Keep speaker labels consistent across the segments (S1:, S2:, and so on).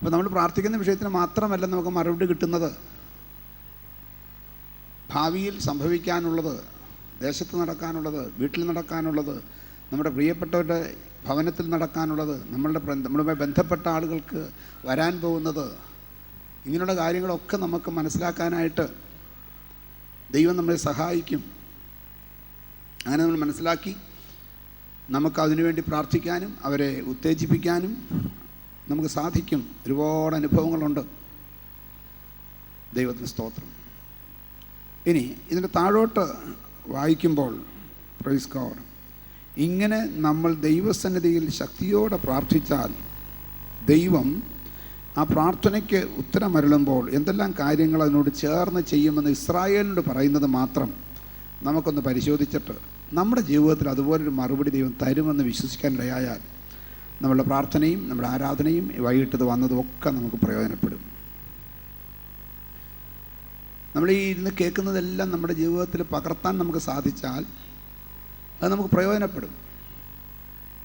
S1: അപ്പോൾ നമ്മൾ പ്രാർത്ഥിക്കുന്ന വിഷയത്തിന് മാത്രമല്ല നമുക്ക് മറുപടി കിട്ടുന്നത്. ഭാവിയിൽ സംഭവിക്കാനുള്ളത്, ദേശത്ത് നടക്കാനുള്ളത്, വീട്ടിൽ നടക്കാനുള്ളത്, നമ്മുടെ പ്രിയപ്പെട്ടവരുടെ ഭവനത്തിൽ നടക്കാനുള്ളത്, നമ്മളുമായി ബന്ധപ്പെട്ട ആളുകൾക്ക് വരാൻ പോകുന്നത്, ഇങ്ങനെയുള്ള കാര്യങ്ങളൊക്കെ നമുക്ക് മനസ്സിലാക്കാനായിട്ട് ദൈവം നമ്മളെ സഹായിക്കും. അങ്ങനെ നമ്മൾ മനസ്സിലാക്കി നമുക്ക് അതിനുവേണ്ടി പ്രാർത്ഥിക്കാനും അവരെ ഉത്തേജിപ്പിക്കാനും നമുക്ക് സാധിക്കും. ഒരുപാട് അനുഭവങ്ങളുണ്ട്. ദൈവത്തിന് സ്തോത്രം. ഇനി ഇതിൻ്റെ താഴോട്ട് വായിക്കുമ്പോൾ പ്രൈസ് ഗോഡ്, ഇങ്ങനെ നമ്മൾ ദൈവസന്നിധിയിൽ ശക്തിയോടെ പ്രാർത്ഥിച്ചാൽ ദൈവം ആ പ്രാർത്ഥനയ്ക്ക് ഉത്തരമരുളുമ്പോൾ എന്തെല്ലാം കാര്യങ്ങൾ അതിനോട് ചേർന്ന് ചെയ്യുമെന്ന് ഇസ്രായേലിനോട് പറയുന്നത് മാത്രം നമുക്കൊന്ന് പരിശോധിച്ചിട്ട് നമ്മുടെ ജീവിതത്തിൽ അതുപോലൊരു മറുപടി ദൈവം തരുമെന്ന് വിശ്വസിക്കാനിടയായാൽ നമ്മളുടെ പ്രാർത്ഥനയും നമ്മുടെ ആരാധനയും വൈകിട്ടത് വന്നതും ഒക്കെ നമുക്ക് പ്രയോജനപ്പെടും. നമ്മൾ ഈ ഇരുന്ന് കേൾക്കുന്നതെല്ലാം നമ്മുടെ ജീവിതത്തിൽ പകർത്താൻ നമുക്ക് സാധിച്ചാൽ അത് നമുക്ക് പ്രയോജനപ്പെടും.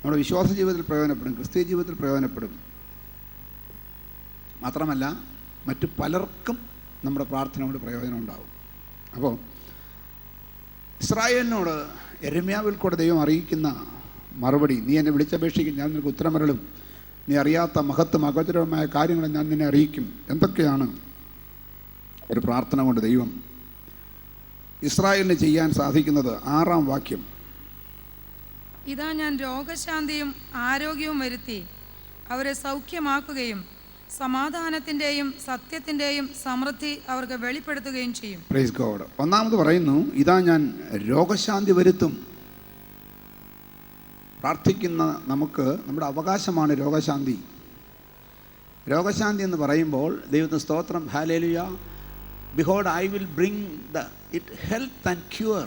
S1: നമ്മുടെ വിശ്വാസ ജീവിതത്തിൽ പ്രയോജനപ്പെടും, ക്രിസ്തീയ ജീവിതത്തിൽ പ്രയോജനപ്പെടും. മാത്രമല്ല മറ്റു പലർക്കും നമ്മുടെ പ്രാർത്ഥന കൊണ്ട് പ്രയോജനം ഉണ്ടാകും. അപ്പോൾ ഇസ്രായേലിനോട് യെരമ്യാവിൽ കൂടെ ദൈവം അറിയിക്കുന്ന മറുപടി, നീ എന്നെ വിളിച്ചപേക്ഷിക്കും, ഞാൻ നിനക്ക് ഉത്തരമരുളും, നീ അറിയാത്ത മഹത്വം അഗോചരമായ കാര്യങ്ങൾ ഞാൻ നിന്നെ അറിയിക്കും. എന്തൊക്കെയാണ് ഒരു പ്രാർത്ഥന കൊണ്ട് ദൈവം ഇസ്രായേലിന് ചെയ്യാൻ സാധിക്കുന്നത്? 6-ാം വാക്യം,
S2: ഇതാ ഞാൻ രോഗശാന്തിയും ആരോഗ്യവും വരുത്തി അവരെ സൗഖ്യമാക്കുകയും സമാധാനത്തിൻ്റെയും സത്യത്തിൻ്റെയും സമൃദ്ധി അവർക്ക് വെളിപ്പെടുത്തുകയും ചെയ്യും.
S1: Praise God. ഒന്നാമത് പറയുന്നു, ഇതാ ഞാൻ രോഗശാന്തി വരുത്തും. പ്രാർത്ഥിക്കുന്ന നമുക്ക് നമ്മുടെ അവകാശമാണ് രോഗശാന്തി. രോഗശാന്തി എന്ന് പറയുമ്പോൾ ദൈവത്തിന് സ്തോത്രം, hallelujah. Behold I will bring it health and cure,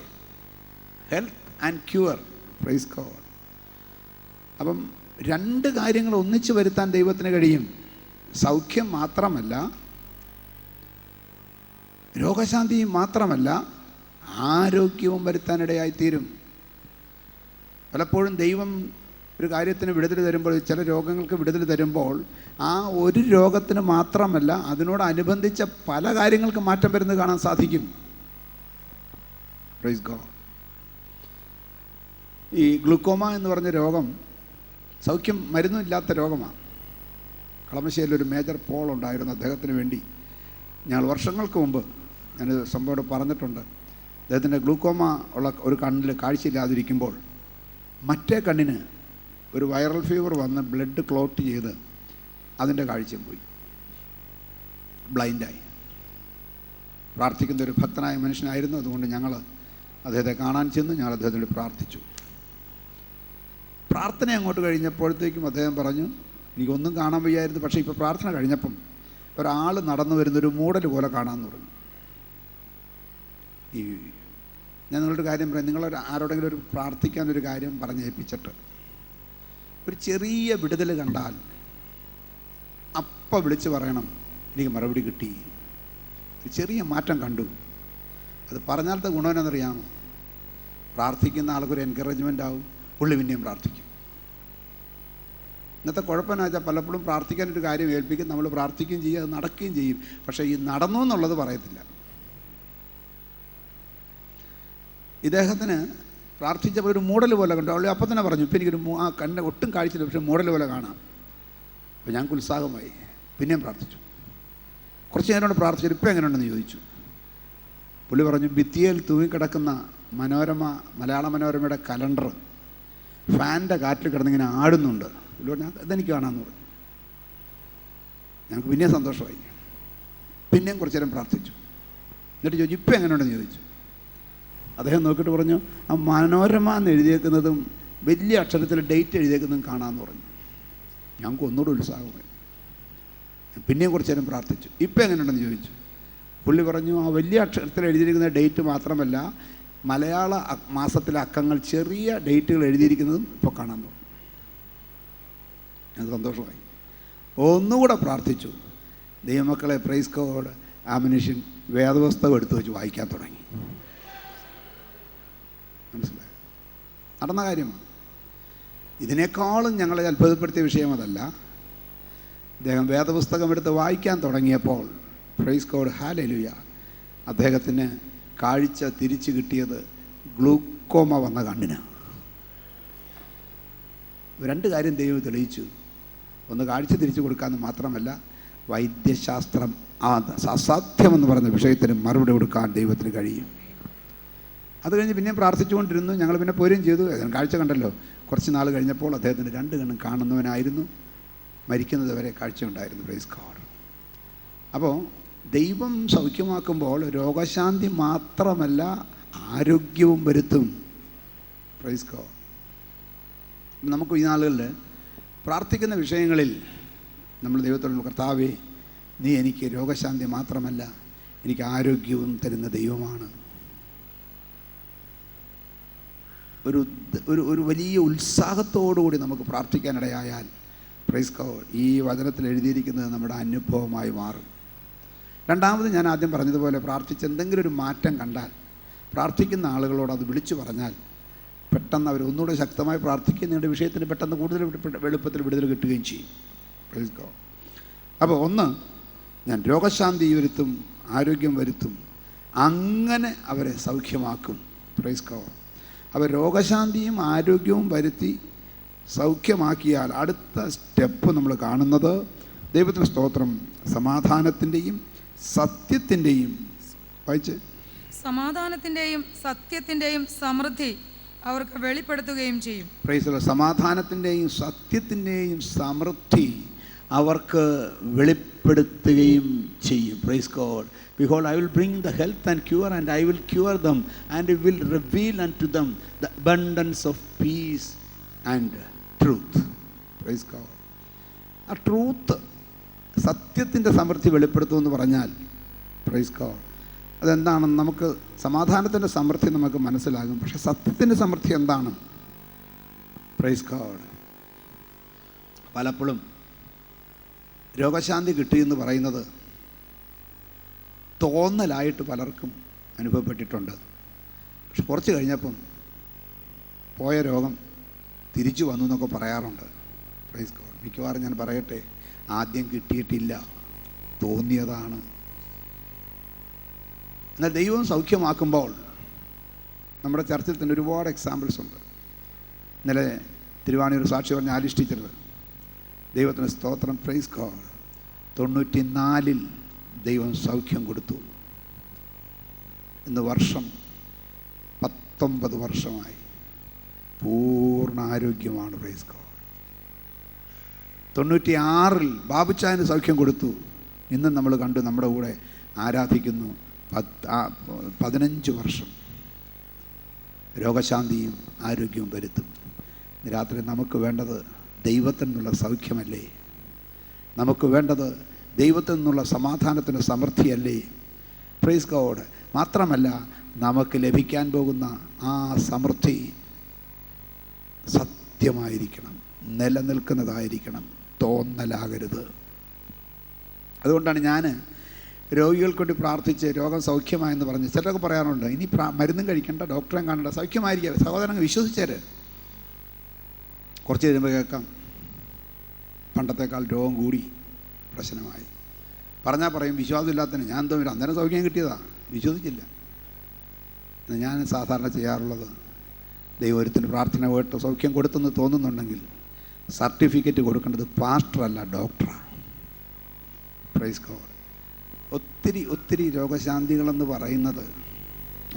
S1: health and cure. Praise God. അപ്പം രണ്ട് കാര്യങ്ങൾ ഒന്നിച്ച് വരുത്താൻ ദൈവത്തിന് കഴിയും. സൗഖ്യം മാത്രമല്ല, രോഗശാന്തിയും മാത്രമല്ല, ആരോഗ്യവും വരുത്താനിടയായിത്തീരും. പലപ്പോഴും ദൈവം ഒരു കാര്യത്തിന് വിടുതൽ തരുമ്പോൾ, ചില രോഗങ്ങൾക്ക് വിടുതൽ തരുമ്പോൾ ആ ഒരു രോഗത്തിന് മാത്രമല്ല, അതിനോടനുബന്ധിച്ച പല കാര്യങ്ങൾക്ക് മാറ്റം വരുന്നത് കാണാൻ സാധിക്കും. Praise God. ഈ ഗ്ലൂക്കോമ എന്ന് പറഞ്ഞ രോഗം സൗഖ്യം മരുന്നില്ലാത്ത രോഗമാണ്. കളമശ്ശേരിയിലൊരു മേജർ പോൾ ഉണ്ടായിരുന്നു. അദ്ദേഹത്തിന് വേണ്ടി ഞങ്ങൾ വർഷങ്ങൾക്ക് മുമ്പ് ഞാനത് സംഭവം പറഞ്ഞിട്ടുണ്ട്. അദ്ദേഹത്തിൻ്റെ ഗ്ലൂക്കോമ ഉള്ള ഒരു കണ്ണിൽ കാഴ്ചയില്ലാതിരിക്കുമ്പോൾ മറ്റേ കണ്ണിന് ഒരു വൈറൽ ഫീവർ വന്ന് ബ്ലഡ് ക്ലോട്ട് ചെയ്ത് അതിൻ്റെ കാഴ്ചയും പോയി, ബ്ലൈൻഡായി. പ്രാർത്ഥിക്കുന്ന ഒരു ഭക്തനായ മനുഷ്യനായിരുന്നു. അതുകൊണ്ട് ഞങ്ങൾ അദ്ദേഹത്തെ കാണാൻ ചെന്ന് ഞങ്ങൾ അദ്ദേഹത്തിനോട് പ്രാർത്ഥിച്ചു. പ്രാർത്ഥന അങ്ങോട്ട് കഴിഞ്ഞപ്പോഴത്തേക്കും അദ്ദേഹം പറഞ്ഞു, എനിക്കൊന്നും കാണാൻ വയ്യായിരുന്നു, പക്ഷേ ഇപ്പോൾ പ്രാർത്ഥന കഴിഞ്ഞപ്പം ഒരാൾ നടന്നു വരുന്നൊരു മൂടൽ പോലെ കാണാമെന്ന് പറഞ്ഞു. ഞാൻ നിങ്ങളൊരു കാര്യം പറയാം, നിങ്ങളൊരു ആരോടെങ്കിലും ഒരു പ്രാർത്ഥിക്കാനൊരു കാര്യം പറഞ്ഞേൽപ്പിച്ചിട്ട് ഒരു ചെറിയ വിടുതൽ കണ്ടാൽ അപ്പം വിളിച്ച് പറയണം, എനിക്ക് മറുപടി കിട്ടി, ഒരു ചെറിയ മാറ്റം കണ്ടു. അത് പറഞ്ഞാലത്തെ ഗുണം എന്നറിയാമോ? പ്രാർത്ഥിക്കുന്ന ആൾക്കൊരു എൻകറേജ്മെൻ്റ് ആവും, പുള്ളി പിന്നെയും പ്രാർത്ഥിക്കും. ഇന്നത്തെ കുഴപ്പമെന്ന് വെച്ചാൽ പലപ്പോഴും പ്രാർത്ഥിക്കാനൊരു കാര്യം ഏൽപ്പിക്കും, നമ്മൾ പ്രാർത്ഥിക്കുകയും ചെയ്യും, അത് നടക്കുകയും ചെയ്യും, പക്ഷേ ഈ നടന്നു എന്നുള്ളത് പറയത്തില്ല. ഇദ്ദേഹത്തിന് പ്രാർത്ഥിച്ചപ്പോൾ ഒരു മൂടൽ പോലെ കണ്ടു. അവൾ അപ്പം തന്നെ പറഞ്ഞു, ഇപ്പം എനിക്കൊരു ആ കണ്ണ് ഒട്ടും കാഴ്ചയില്ല, പക്ഷേ മൂടൽ പോലെ കാണാം. അപ്പോൾ ഞങ്ങൾക്ക് ഉത്സാഹമായി, പിന്നെയും പ്രാർത്ഥിച്ചു. കുറച്ച് നേരം പ്രാർത്ഥിച്ചു. ഇപ്പം എങ്ങനെയുണ്ടെന്ന് ചോദിച്ചു. പുള്ളി പറഞ്ഞു, ഭിത്തിയിൽ തൂങ്ങിക്കിടക്കുന്ന മലയാള മനോരമയുടെ കലണ്ടർ ഫാനിൻ്റെ കാറ്റിൽ കിടന്നിങ്ങനെ ആടുന്നുണ്ട്. പുള്ളി പറഞ്ഞു, അതെനിക്ക് കാണാമെന്ന് പറഞ്ഞു. ഞങ്ങൾക്ക് പിന്നെയും സന്തോഷമായി. പിന്നെയും കുറച്ച് നേരം പ്രാർത്ഥിച്ചു. എന്നിട്ട് ചോദിച്ചു, ഇപ്പം എങ്ങനെയുണ്ടെന്ന് ചോദിച്ചു. അദ്ദേഹം നോക്കിയിട്ട് പറഞ്ഞു, ആ മനോരമ എന്ന് എഴുതിയേക്കുന്നതും വലിയ അക്ഷരത്തിൽ ഡേറ്റ് എഴുതിയേക്കുന്നതും കാണാമെന്ന് പറഞ്ഞു. ഞങ്ങൾക്ക് ഒന്നുകൂടെ ഉത്സാഹമായി. പിന്നെയും കുറച്ച് നേരം പ്രാർത്ഥിച്ചു. ഇപ്പം എങ്ങനെയുണ്ടെന്ന് ചോദിച്ചു. പുള്ളി പറഞ്ഞു, ആ വലിയ അക്ഷരത്തിൽ എഴുതിയിരിക്കുന്ന ഡേറ്റ് മാത്രമല്ല, മലയാള മാസത്തിലെ അക്കങ്ങൾ ചെറിയ ഡേറ്റുകൾ എഴുതിയിരിക്കുന്നതും ഇപ്പോൾ കാണാമെന്ന് പറഞ്ഞു. അത് സന്തോഷമായി. ഒന്നുകൂടെ പ്രാർത്ഥിച്ചു. ദൈവമക്കളെ, പ്രൈസ് ഗോഡ്, ആ മനുഷ്യൻ വേദപുസ്തകം എടുത്തു വെച്ച് വായിക്കാൻ തുടങ്ങി. മനസ്സിലായി? നടന്ന കാര്യമാണ്. ഇതിനേക്കാളും ഞങ്ങളെ അത്ഭുതപ്പെടുത്തിയ വിഷയം അതല്ല. അദ്ദേഹം വേദപുസ്തകം എടുത്ത് വായിക്കാൻ തുടങ്ങിയപ്പോൾ പ്രൈസ് ഗോഡ് ഹല്ലേലൂയ, അദ്ദേഹത്തിന് കാഴ്ച തിരിച്ചു കിട്ടിയത് ഗ്ലൂക്കോമ വന്ന കണ്ണിന്. രണ്ട് കാര്യം ദൈവം തെളിയിച്ചു. ഒന്ന്, കാഴ്ച തിരിച്ചു കൊടുക്കാമെന്ന് മാത്രമല്ല, വൈദ്യശാസ്ത്രം അസാധ്യമെന്ന് പറഞ്ഞ വിഷയത്തിന് മറുപടി കൊടുക്കാൻ ദൈവത്തിന് കഴിയും. അത് കഴിഞ്ഞ് പിന്നെയും പ്രാർത്ഥിച്ചുകൊണ്ടിരുന്നു. ഞങ്ങൾ പിന്നെ പോരുകയും ചെയ്തു. കാഴ്ച കണ്ടല്ലോ. കുറച്ച് നാൾ കഴിഞ്ഞപ്പോൾ അദ്ദേഹത്തിന് രണ്ട് കണ്ണും കാണുന്നവനായിരുന്നു. മരിക്കുന്നത് വരെ കാഴ്ച ഉണ്ടായിരുന്നു. Praise God. അപ്പോൾ ദൈവം സൗഖ്യമാക്കുമ്പോൾ രോഗശാന്തി മാത്രമല്ല, ആരോഗ്യവും വരുത്തും. Praise God. നമുക്ക് ഈ നാളുകളിൽ പ്രാർത്ഥിക്കുന്ന വിഷയങ്ങളിൽ നമ്മൾ ദൈവത്തോട്, കർത്താവേ, നീ എനിക്ക് രോഗശാന്തി മാത്രമല്ല, എനിക്ക് ആരോഗ്യവും തരുന്ന ദൈവമാണ്. ഒരു വലിയ ഉത്സാഹത്തോടുകൂടി നമുക്ക് പ്രാർത്ഥിക്കാനിടയായാൽ പ്രൈസ് ഗോഡ്, ഈ വചനത്തിൽ എഴുതിയിരിക്കുന്നത് നമ്മുടെ അനുഭവമായി മാറും. രണ്ടാമത്, ഞാൻ ആദ്യം പറഞ്ഞതുപോലെ, പ്രാർത്ഥിച്ച് എന്തെങ്കിലും ഒരു മാറ്റം കണ്ടാൽ പ്രാർത്ഥിക്കുന്ന ആളുകളോട് അത് വിളിച്ചു പറഞ്ഞാൽ പെട്ടെന്ന് അവർ ഒന്നുകൂടെ ശക്തമായി പ്രാർത്ഥിക്കുകയും നിങ്ങളുടെ വിഷയത്തിന് പെട്ടെന്ന് കൂടുതൽ എളുപ്പത്തിൽ വിടുതൽ കിട്ടുകയും ചെയ്യും. Praise God. അപ്പോൾ ഒന്ന്, ഞാൻ രോഗശാന്തി വരുത്തും, ആരോഗ്യം വരുത്തും, അങ്ങനെ അവരെ സൗഖ്യമാക്കും. Praise God. അവർ രോഗശാന്തിയും ആരോഗ്യവും വരുത്തി സൗഖ്യമാക്കിയാൽ അടുത്ത സ്റ്റെപ്പ് നമ്മൾ കാണുന്നത്, ദൈവത്തിന് സ്തോത്രം, സമാധാനത്തിൻ്റെയും സത്യത്തിൻ്റെയും, വായിച്ച്,
S2: സമാധാനത്തിൻ്റെയും സത്യത്തിൻ്റെയും സമൃദ്ധി അവർക്ക് വെളിപ്പെടുത്തുകയും ചെയ്യും.
S1: Praise the lord. സമാധാനത്തിൻ്റെയും സത്യത്തിൻ്റെയും സമൃദ്ധി അവർക്ക് വെളിപ്പെടുത്തുകയും ചെയ്യും. Praise god. Behold, I will bring the health and cure, and I will cure them, and I will reveal unto them the abundance of peace and truth. Praise God. ആ truth, സത്യത്തിൻ്റെ സമൃദ്ധി വെളിപ്പെടുത്തുമെന്ന് പറഞ്ഞാൽ, പ്രൈസ് ഗോഡ്, അതെന്താണെന്ന് നമുക്ക്, സമാധാനത്തിൻ്റെ സമൃദ്ധി നമുക്ക് മനസ്സിലാകും. പക്ഷെ സത്യത്തിൻ്റെ സമൃദ്ധി എന്താണ്? Praise God. പലപ്പോഴും രോഗശാന്തി കിട്ടിയെന്ന് പറയുന്നത് തോന്നലായിട്ട് പലർക്കും അനുഭവപ്പെട്ടിട്ടുണ്ട്. പക്ഷെ കുറച്ച് കഴിഞ്ഞപ്പം പോയ രോഗം തിരിച്ചു വന്നു എന്നൊക്കെ പറയാറുണ്ട്. Praise God. മിക്കവാറും ഞാൻ പറയട്ടെ, ആദ്യം കിട്ടിയിട്ടില്ല, തോന്നിയതാണ്. എന്നാൽ ദൈവം സൗഖ്യമാക്കുമ്പോൾ നമ്മുടെ ചർച്ചിൽ തന്നെ ഒരുപാട് എക്സാമ്പിൾസ് ഉണ്ട്. ഇന്നലെ തിരുവാണിയൂർ സാക്ഷി പറഞ്ഞ ആലിഷ് ടീച്ചർ, ദൈവത്തിന് സ്തോത്രം, പ്രൈസ് ഗോഡ്, 94 ദൈവം സൗഖ്യം കൊടുത്തു. ഇന്ന് വർഷം 19 വർഷമായി പൂർണ്ണ ആരോഗ്യമാണ്. Praise God. 96 ബാബുച്ചായന് സൗഖ്യം കൊടുത്തു. ഇന്നും നമ്മൾ കണ്ടു, നമ്മുടെ കൂടെ ആരാധിക്കുന്നു. 15 വർഷം രോഗശാന്തിയും ആരോഗ്യവും വരുത്തും. ഇന്ന് രാത്രി നമുക്ക് വേണ്ടത് ദൈവത്തിൽ നിന്നുള്ള സൗഖ്യമല്ലേ? നമുക്ക് വേണ്ടത് ദൈവത്തിൽ നിന്നുള്ള സമാധാനത്തിൻ്റെ സമൃദ്ധിയല്ലേ? Praise God. മാത്രമല്ല, നമുക്ക് ലഭിക്കാൻ പോകുന്ന ആ സമൃദ്ധി സത്യമായിരിക്കണം, നിലനിൽക്കുന്നതായിരിക്കണം, തോന്നലാകരുത്. അതുകൊണ്ടാണ് ഞാൻ രോഗികൾക്ക് വേണ്ടി പ്രാർത്ഥിച്ച് രോഗം സൗഖ്യമായെന്ന് പറഞ്ഞ്, ചിലരൊക്കെ പറയാറുണ്ട്, ഇനി മരുന്നും കഴിക്കേണ്ട, ഡോക്ടറെ കാണേണ്ട, സൗഖ്യമായിരിക്കുക. സഹോദരങ്ങൾ, വിശ്വസിച്ചേര്. കുറച്ച് കഴിയുമ്പോൾ കേൾക്കാം, പണ്ടത്തേക്കാൾ രോഗം കൂടി, പ്രശ്നമായി. പറഞ്ഞാൽ പറയും, വിശ്വാസമില്ലാത്തതിന് ഞാൻ എന്തോ അന്നേരം സൗഖ്യം കിട്ടിയതാണ്, വിശ്വസിച്ചില്ല. ഞാൻ സാധാരണ ചെയ്യാറുള്ളത്, ദൈവത്തിന് പ്രാർത്ഥന പോയിട്ട് സൗഖ്യം കൊടുത്തെന്ന് തോന്നുന്നുണ്ടെങ്കിൽ സർട്ടിഫിക്കറ്റ് കൊടുക്കേണ്ടത് പാസ്റ്ററല്ല, ഡോക്ടറാണ്. Praise God. ഒത്തിരി രോഗശാന്തികളെന്ന് പറയുന്നത്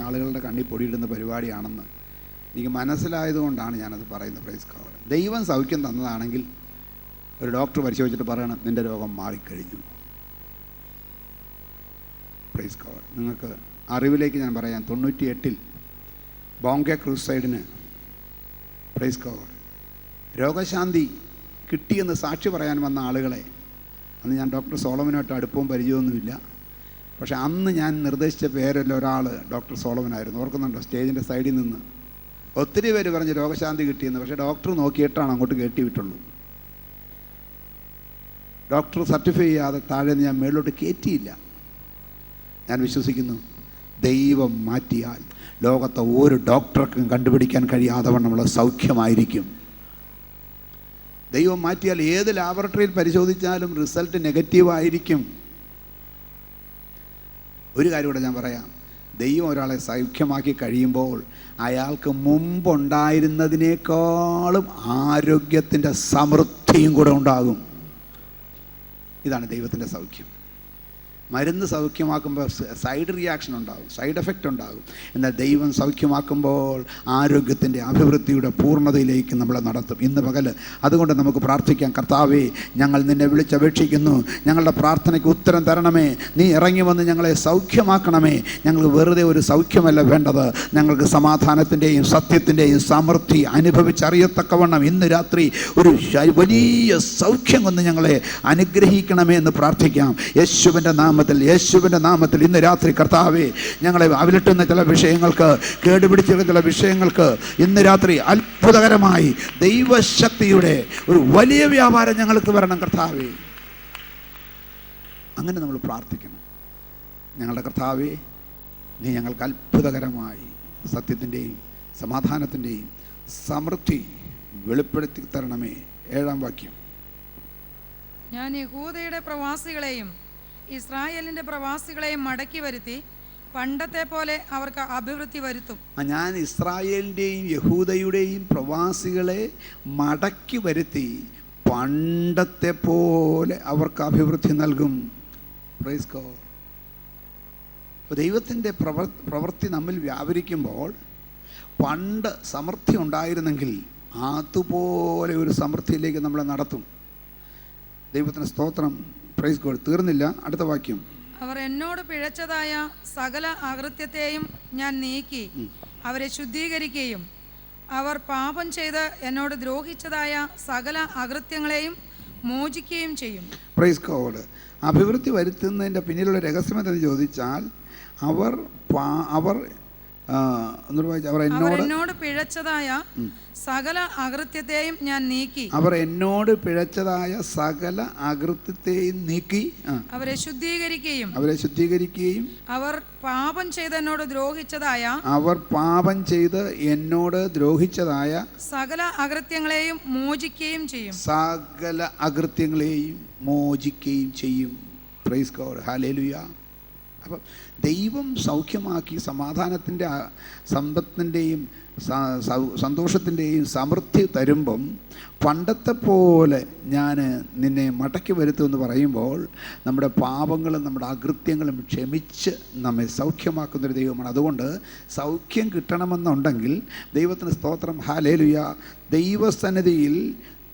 S1: ആളുകളുടെ കണ്ണിൽ പൊടിയിടുന്ന പരിപാടിയാണെന്ന് എനിക്ക് മനസ്സിലായതുകൊണ്ടാണ് ഞാനത് പറയുന്നത്. Praise God. ദൈവം സൗഖ്യം തന്നതാണെങ്കിൽ ഒരു ഡോക്ടർ പരിശോധിച്ചിട്ട് പറയണം, നിൻ്റെ രോഗം മാറിക്കഴിഞ്ഞു. Praise God. നിങ്ങൾക്ക് അറിവിലേക്ക് ഞാൻ പറയാം, 98 ബോംബെ ക്രൂസൈഡിന്, പ്രൈസ് ഗോഡ്, രോഗശാന്തി കിട്ടിയെന്ന് സാക്ഷി പറയാൻ വന്ന ആളുകളെ, അന്ന് ഞാൻ ഡോക്ടർ സോളമനുമായിട്ട് അടുപ്പവും പരിചയമൊന്നുമില്ല, പക്ഷേ അന്ന് ഞാൻ നിർദ്ദേശിച്ച പേരല്ല ഒരാൾ ഡോക്ടർ സോളമനായിരുന്നു. ഓർക്കുന്നുണ്ടോ? സ്റ്റേജിൻ്റെ സൈഡിൽ നിന്ന് ഒത്തിരി പേര് പറഞ്ഞ് രോഗശാന്തി കിട്ടിയെന്ന്. പക്ഷേ ഡോക്ടർ നോക്കിയിട്ടാണ് അങ്ങോട്ട് കയറ്റി വിട്ടുള്ളൂ. ഡോക്ടർ സർട്ടിഫൈ ചെയ്യാതെ താഴെ ഞാൻ മേളിലോട്ട് കയറ്റിയില്ല. ഞാൻ വിശ്വസിക്കുന്നു, ദൈവം മാറ്റിയാൽ ലോകത്തെ ഒരു ഡോക്ടർക്കും കണ്ടുപിടിക്കാൻ കഴിയാതെ വണ്ണമുള്ള സൗഖ്യമായിരിക്കും. ദൈവം മാറ്റിയാൽ ഏത് ലാബറട്ടറിയിൽ പരിശോധിച്ചാലും റിസൾട്ട് നെഗറ്റീവായിരിക്കും. ഒരു കാര്യം കൂടെ ഞാൻ പറയാം, ദൈവം ഒരാളെ സൗഖ്യമാക്കി കഴിയുമ്പോൾ അയാൾക്ക് മുമ്പുണ്ടായിരുന്നതിനേക്കാളും ആരോഗ്യത്തിൻ്റെ സമൃദ്ധിയും കൂടെ ഉണ്ടാകും. ഇതാണ് ദൈവത്തിൻ്റെ സൗഖ്യം. മരുന്ന് സൗഖ്യമാക്കുമ്പോൾ സൈഡ് റിയാക്ഷൻ ഉണ്ടാകും, സൈഡ് എഫക്റ്റ് ഉണ്ടാകും. എന്നാൽ ദൈവം സൗഖ്യമാക്കുമ്പോൾ ആരോഗ്യത്തിൻ്റെ അഭിവൃദ്ധിയുടെ പൂർണ്ണതയിലേക്ക് നമ്മളെ നടത്തും. ഇന്ന് പകൽ അതുകൊണ്ട് നമുക്ക് പ്രാർത്ഥിക്കാം. കർത്താവേ, ഞങ്ങൾ നിന്നെ വിളിച്ചപേക്ഷിക്കുന്നു, ഞങ്ങളുടെ പ്രാർത്ഥനയ്ക്ക് ഉത്തരം തരണമേ, നീ ഇറങ്ങി വന്ന് ഞങ്ങളെ സൗഖ്യമാക്കണമേ. ഞങ്ങൾക്ക് വെറുതെ ഒരു സൗഖ്യമല്ല വേണ്ടത്, ഞങ്ങൾക്ക് സമാധാനത്തിൻ്റെയും സത്യത്തിൻ്റെയും സമൃദ്ധി അനുഭവിച്ചറിയത്തക്കവണ്ണം ഇന്ന് രാത്രി ഒരു വലിയ സൗഖ്യം കൊണ്ട് ഞങ്ങളെ അനുഗ്രഹിക്കണമേ എന്ന് പ്രാർത്ഥിക്കാം. യേശുവിൻ്റെ നാമത്തിൽ ഇന്ന് രാത്രി കർത്താവേ, ഞങ്ങളെ അവിലിട്ടുന്ന ചില വിഷയങ്ങൾക്ക്, കേടുപിടിച്ചിരുന്ന ചില വിഷയങ്ങൾക്ക് ഇന്ന് രാത്രി അത്ഭുതകരമായി ദൈവശക്തിയുടെ ഒരു വലിയ വ്യാപാരം ഞങ്ങൾക്ക് വരണം കർത്താവേ. അങ്ങനെ നമ്മൾ പ്രാർത്ഥിക്കണം. ഞങ്ങളുടെ കർത്താവേ, നീ ഞങ്ങൾക്ക് അത്ഭുതകരമായി സത്യത്തിൻ്റെയും സമാധാനത്തിൻ്റെയും സമൃദ്ധി വെളിപ്പെടുത്തി തരണമേ. 7-ാം വാക്യം.
S2: ഞാൻ യഹൂദയുടെ പ്രവാസികളെയും ഇസ്രായേലിൻ്റെ പ്രവാസികളെയും മടക്കി വരുത്തി പണ്ടത്തെ പോലെ അവർക്ക് അഭിവൃദ്ധി വരുത്തും.
S1: ഞാൻ ഇസ്രായേലിൻ്റെയും യഹൂദയുടെയും പ്രവാസികളെ മടക്കി വരുത്തി പണ്ടത്തെ പോലെ അവർക്ക് അഭിവൃദ്ധി നൽകും. Praise God. അപ്പോൾ ദൈവത്തിൻ്റെ പ്രവൃത്തി നമ്മിൽ വ്യാപരിക്കുമ്പോൾ പണ്ട് സമൃദ്ധി ഉണ്ടായിരുന്നെങ്കിൽ അതുപോലെ ഒരു സമൃദ്ധിയിലേക്ക് നമ്മളെ നടത്തും. ദൈവത്തിന് സ്തോത്രം. Praise God. തീർന്നില്ല, അടുത്ത വാക്യം.
S2: അവർ എന്നോട് പിഴച്ചതായ സകല അകൃത്യത്തെയും ഞാൻ നീക്കി അവരെ ശുദ്ധീകരിക്കുകയും അവർ പാപം ചെയ്ത് എന്നോട് ദ്രോഹിച്ചതായ സകല അകൃത്യങ്ങളെയും മോചിക്കുകയും ചെയ്യും.
S1: Praise God. അഭിവൃദ്ധി വരുത്തുന്നതിൻ്റെ പിന്നിലുള്ള രഹസ്യം എന്തെന്ന് ചോദിച്ചാൽ അവർ എന്നോട്
S2: പിഴച്ചതായ സകല അകൃത്യത്തെയും ഞാൻ നീക്കി
S1: അവർ എന്നോട് പിഴച്ചതായ സകല അകൃത്യത്തെയും നീക്കി
S2: അവരെ ശുദ്ധീകരിക്കുകയും
S1: അവർ
S2: പാപം ചെയ്ത് എന്നോട് ദ്രോഹിച്ചതായ സകല അകൃത്യങ്ങളെയും മോചിക്കുകയും
S1: ചെയ്യും. Praise God. ഹല്ലേലൂയ. അപ്പം ദൈവം സൗഖ്യമാക്കി സമാധാനത്തിൻ്റെ, സമ്പത്തിൻ്റെയും സന്തോഷത്തിൻ്റെയും സമൃദ്ധി തരുമ്പം പണ്ടത്തെ പോലെ ഞാൻ നിന്നെ മടക്കി വരുത്തുമെന്ന് പറയുമ്പോൾ നമ്മുടെ പാപങ്ങളും നമ്മുടെ അകൃത്യങ്ങളും ക്ഷമിച്ച് നമ്മെ സൗഖ്യമാക്കുന്നൊരു ദൈവമാണ്. അതുകൊണ്ട് സൗഖ്യം കിട്ടണമെന്നുണ്ടെങ്കിൽ ദൈവത്തിന് സ്തോത്രം. ഹല്ലേലൂയ. ദൈവസന്നിധിയിൽ